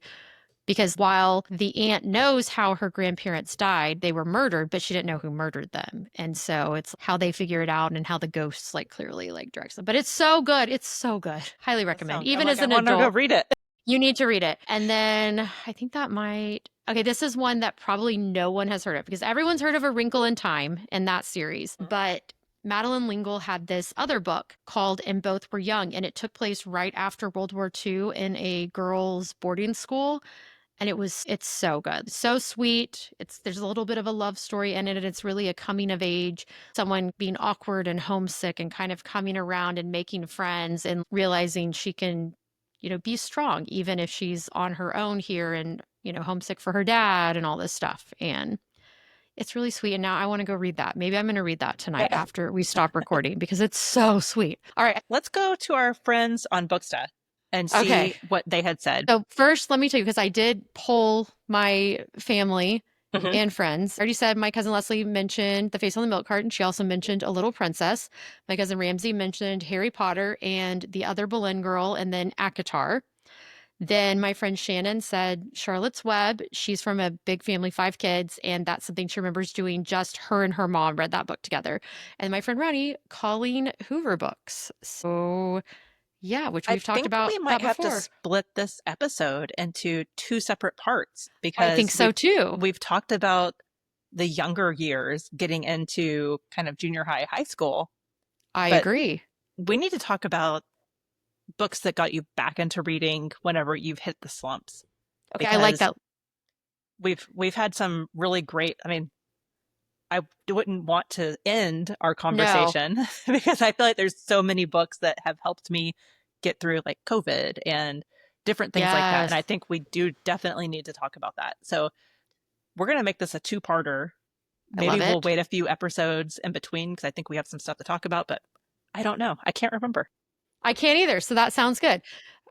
because while the aunt knows how her grandparents died, they were murdered, but she didn't know who murdered them. And so it's how they figure it out and how the ghosts like clearly like directs them. But it's so good. It's so good. Highly recommend. I'm Even like, as I an want to go adult, read it. you need to read it. And then I think that might. Okay, this is one that probably no one has heard of because everyone's heard of A Wrinkle in Time in that series. But Madeline L'Engle had this other book called And Both Were Young, and it took place right after World War II in a girls' boarding school. And it's so good. So sweet. There's a little bit of a love story in it, and it's really a coming of age, someone being awkward and homesick and kind of coming around and making friends and realizing she can, be strong even if she's on her own here and, homesick for her dad and all this stuff. And it's really sweet. And now I want to go read that. Maybe I'm going to read that tonight after we stop recording because it's so sweet. All right. Let's go to our friends on Booksta and Okay. see what they had said. So first, let me tell you, because I did poll my family Hmm. and Friends. I already said my cousin Leslie mentioned The Face on the Milk Carton. She also mentioned A Little Princess. My cousin Ramsey mentioned Harry Potter and The Other Boleyn Girl, and then ACOTAR. Then my friend Shannon said Charlotte's Web. She's from a big family, 5 kids, and that's something she remembers doing. Just her and her mom read that book together. And my friend Ronnie, Colleen Hoover books. So yeah, which I we've talked think about we might that have to before. split this episode into two separate parts I think because so too. we've talked about the younger years getting into kind of junior high, high school, I but agree. we need to talk about books that got you back into reading whenever you've hit the slumps Okay, I like because that. we've had some really great, I mean, I wouldn't want to end our No. conversation because I feel like there's so many books that have helped me get through like COVID and different things like that. And I Yes. think we do definitely need to talk about that. So we're going to make this a two-parter. I Maybe love we'll it. wait a few episodes in between because I think we have some stuff to talk about, but I don't know. I can't remember. I can't either, so that sounds good.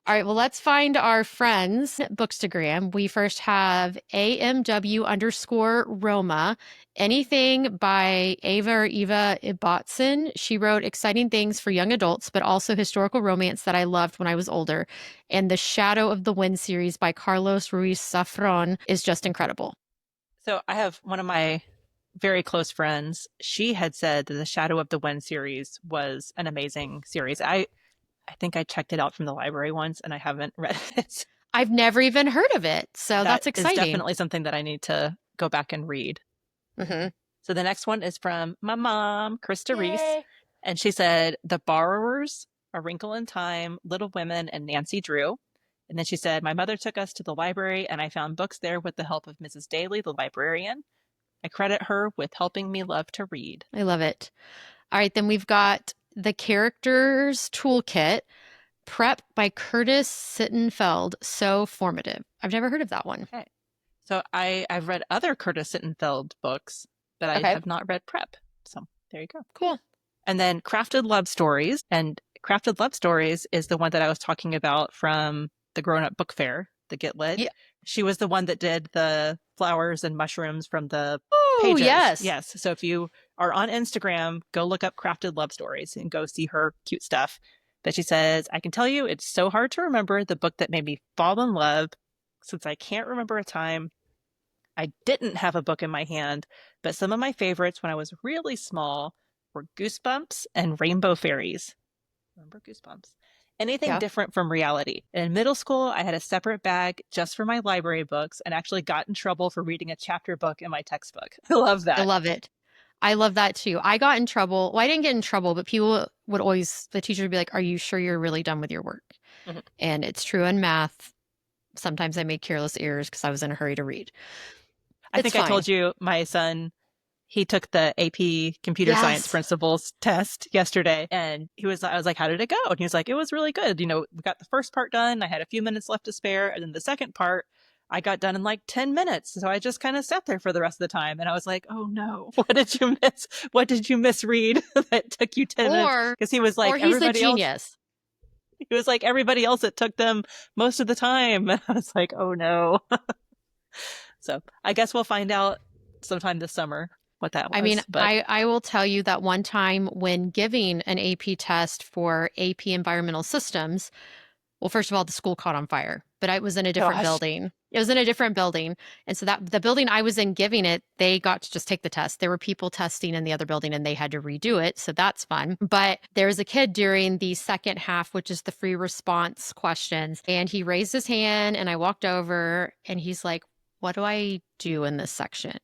All right, well, let's find our friends' Bookstagram. We first have AMW_Roma. Anything by Ava or Eva Ibbotson. She wrote exciting things for young adults, but also historical romance that I loved when I was older. And the Shadow of the Wind series by Carlos Ruiz Zafron is just incredible. So I have one of my very close friends. She had said that the Shadow of the Wind series was an amazing series. I think I checked it out from the library once and I haven't read it. I've never even heard of it, so That that's is exciting. definitely something that I need to go back and read. Hmm. So the next one is from my mom, Krista Reese. Yay. And she said, The Borrowers, A Wrinkle in Time, Little Women, and Nancy Drew. And then she said, My mother took us to the library and I found books there with the help of Mrs. Daly, the librarian. I credit her with helping me love to read. I love it. All right, then we've got The Characters Toolkit, Prep by Curtis Sittenfeld. So formative. I've never heard of that one. Okay. So I've read other Curtis Sittenfeld books, but I Okay, have not read Prep. So there you go. cool. And then Crafted Love Stories. And Crafted Love Stories is the one that I was talking about from the Grown Up Book Fair, the Get Lit. Yeah. She was the one that did the flowers and mushrooms from the Oh, pages. yes. Yes. So if you are on Instagram, go look up Crafted Love Stories and go see her cute stuff. But she says, I can tell you it's so hard to remember the book that made me fall in love since I can't remember a time I didn't have a book in my hand, but some of my favorites when I was really small were Goosebumps and Rainbow Fairies. Remember Goosebumps? Anything Yeah. different from reality. In middle school, I had a separate bag just for my library books and actually got in trouble for reading a chapter book in my textbook. I love I that. love it. I love that too. I got in trouble. Well, I didn't get in trouble, but people would always, the teacher would be like, Are you sure you're really done with your work? Mhm. And it's true in math. Sometimes I made careless errors because I was in a hurry to read. I It's think I fine. told you my son, he took the AP computer science Yes. principles test yesterday and I was like, how did it go? And he was like, it was really good. You know, we got the first part done. I had a few minutes left to spare. And then the second part, I got done in like 10 minutes. So I just kind of sat there for the rest of the time. And I was like, oh no, what did you miss? What did you misread that took you 10 minutes? Because he was Or like, he's a everybody else, genius. he was like, everybody else, it took them most of the time. And I was like, oh no. So I guess we'll find out sometime this summer what that I mean, was. But I will tell you that one time when giving an AP test for AP Environmental Systems, well, first of all, the school caught on fire, but I was in a different gosh, building. It was in a different building. And so that the building I was in giving it, they got to just take the test. There were people testing in the other building and they had to redo it. So that's fun. But there was a kid during the second half, which is the free response questions, and he raised his hand and I walked over and he's like, What do I do in this section?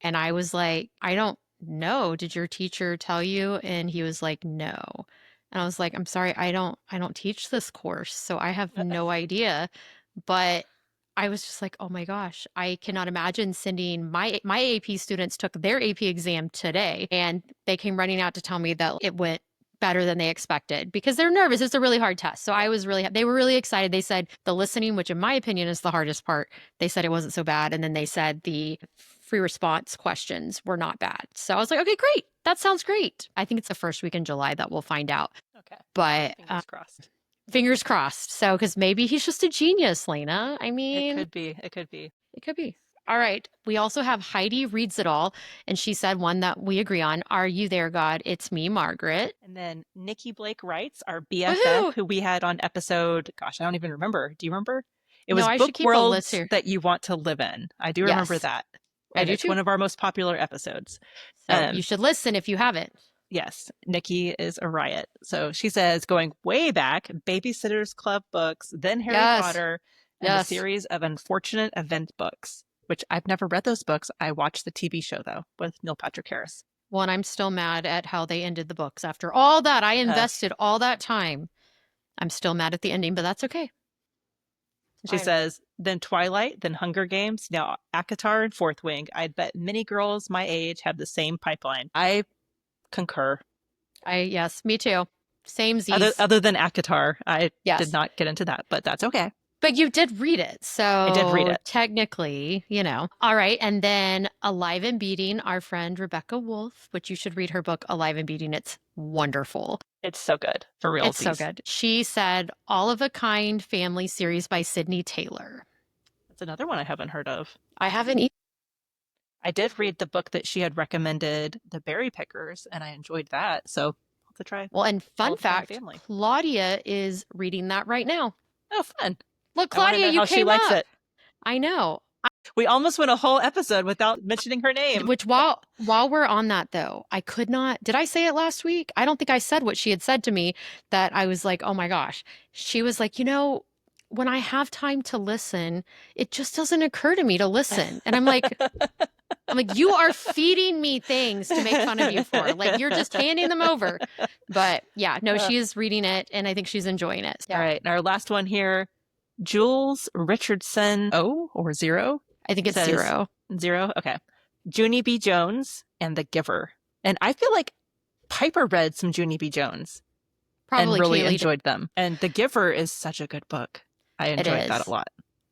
And I was like, I don't know. Did your teacher tell you? And he was like, no. And I was like, I'm sorry, I don't teach this course, so I have no idea. But I was just like, oh my gosh, I cannot imagine sending my AP students took their AP exam today and they came running out to tell me that it went better than they expected because they're nervous. It's a really hard test. So I was really, they were really excited. They said the listening, which in my opinion is the hardest part, they said it wasn't so bad. And then they said the free response questions were not bad. So I was like, okay, great. That sounds great. I think it's the first week in July that we'll find out. okay. But Fingers crossed. fingers crossed. So, because maybe he's just a genius, Lena. I It mean, could be. It could be. it could be. All right. We also have Heidi Reads It All, and she said one that we agree on. Are You There, God? It's Me, Margaret. And then Nikki Blake Wrights, our BFF, Woohoo! who we had on episode, gosh, I don't even remember. Do you remember? It No, was I should book keep a list worlds here. that you want to live in. I do remember Yes, that. I And do it's too. one of our most popular episodes. So you should listen if you haven't. Yes, Nikki is a riot. So she says, going way back, Babysitter's Club books, then Harry Yes, Potter, and the yes. series of Unfortunate Event books, which I've never read those books. I watched the TV show, though, with Neil Patrick Harris. Well, and I'm still mad at how they ended the books. After all that, I Uh, invested all that time. I'm still mad at the ending, but that's okay. she says, then Twilight, then Hunger Games, now ACOTAR and Fourth Wing. I'd bet many girls my age have the same pipeline. I concur. Yes, me too. Same Other, Z's. other than ACOTAR, I did Yes. not get into that, but that's okay. But you did read it. So I did read it. technically, All right. And then Alive and Beating, our friend Rebecca Wolf, which you should read her book, Alive and Beating. It's wonderful. It's so good, for real. It's so good. She said All of a Kind Family Series by Sydney Taylor. That's another one I haven't heard of. I haven't either. I did read the book that she had recommended, The Berry Pickers, and I enjoyed that. So I'll have to try. Well, and fun All of My fact, Family. Claudia is reading that right now. Oh, fun. Look, I wanna Claudia, know you how came she likes up. it. I know. We almost went a whole episode without mentioning her name. Which while we're on that though, I could not. Did I say it last week? I don't think I said what she had said to me that I was like, "Oh my gosh." She was like, when I have time to listen, it just doesn't occur to me to listen." And I'm like, you are feeding me things to make fun of you for. Like you're just handing them over. But yeah, no, she is reading it and I think she's enjoying it. All right. And our last one here, Jules Richardson O or Zero. I think it's says, Zero. Zero? Okay. Junie B. Jones and The Giver. And I feel like Piper read some Junie B. Jones. Probably and really Kaylee enjoyed them. And The Giver is such a good book. I enjoyed that a lot.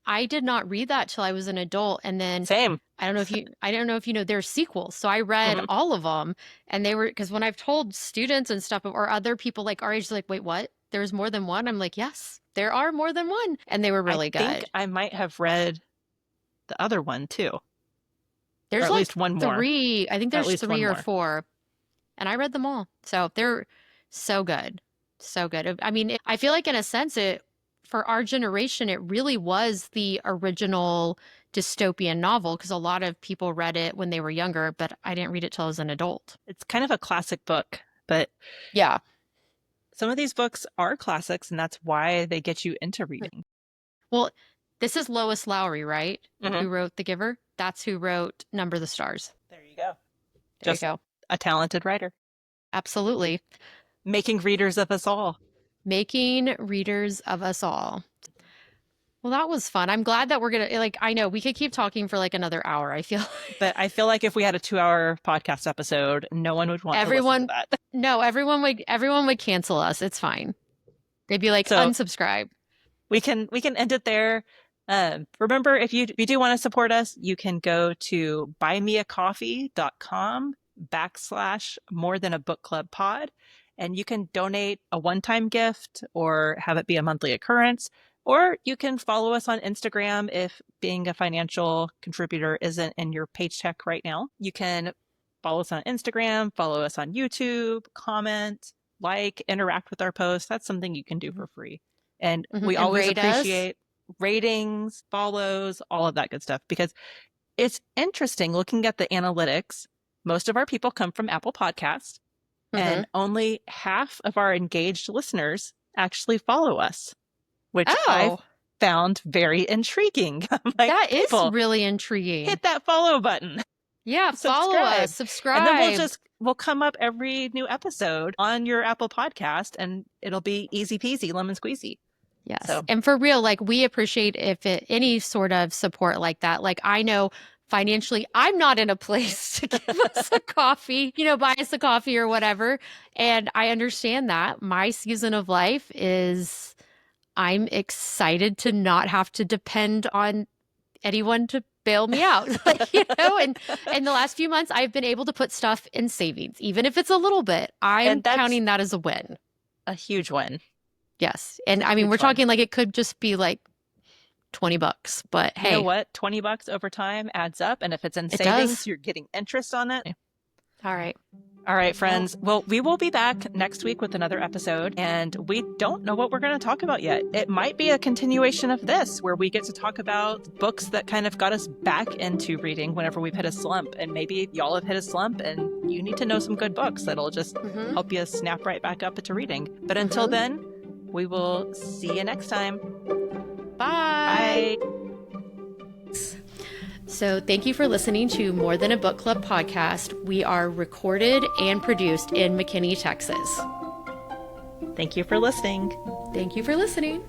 I did not read that till I was an adult, and then Same. I don't know if you know there's sequels. So I read all of them, and they were because when I've told students and stuff or other people like our age, they're like, "Wait, what? There's more than one?" I'm like, "Yes, there are more than one," and they were really good. I think I might have read the other one too. There's at least one more. Three. I think there's three or four, and I read them all. So they're so good, so good. I mean, I feel like in a sense for our generation, it really was the original dystopian novel because a lot of people read it when they were younger, but I didn't read it till I was an adult. It's kind of a classic book, but yeah, some of these books are classics, and that's why they get you into reading. Well, this is Lois Lowry, right? Who wrote The Giver? That's who wrote Number the Stars. There you go. There you go. A talented writer. Absolutely. Making readers of us all. Making readers of us all. Well, that was fun. I'm glad that we're going to, I know we could keep talking for like another hour, I feel. But I feel like if we had a 2-hour podcast episode, no one would want to listen to that. No, everyone would cancel us. It's fine. They'd be like, unsubscribe. We can end it there. Remember, if you do want to support us, you can go to buymeacoffee.com/morethanabookklubbpod, and you can donate a one-time gift or have it be a monthly occurrence, or you can follow us on Instagram if being a financial contributor isn't in your paycheck right now. You can follow us on Instagram, follow us on YouTube, comment, interact with our posts. That's something you can do for free. And we always appreciate ratings, follows, all of that good stuff, because it's interesting looking at the analytics. Most of our people come from Apple Podcasts, and only half of our engaged listeners actually follow us, which I found very intriguing. That is really intriguing. Hit that follow button. Yeah, follow us, subscribe. And then we'll come up every new episode on your Apple Podcast, and it'll be easy peasy, lemon squeezy. Yes. So. And for real, we appreciate any sort of support like that. I know financially, I'm not in a place to give us a coffee, buy us a coffee or whatever. And I understand that. My season of life is I'm excited to not have to depend on anyone to bail me out. And in the last few months, I've been able to put stuff in savings, even if it's a little bit. I'm counting that as a win. A huge win. Yes. And I mean, we're talking it could just be $20. But You know hey, what? $20 over time adds up. And if it's in it savings, does. you're getting interest on it. All right. All right, friends. Well, we will be back next week with another episode, and we don't know what we're going to talk about yet. It might be a continuation of this, where we get to talk about books that kind of got us back into reading whenever we've hit a slump. And maybe y'all have hit a slump and you need to know some good books that'll just help you snap right back up into reading. But until then, we will see you next time. Bye. Bye. So thank you for listening to More Than a Book Club podcast. We are recorded and produced in McKinney, Texas. Thank you for listening. Thank you for listening.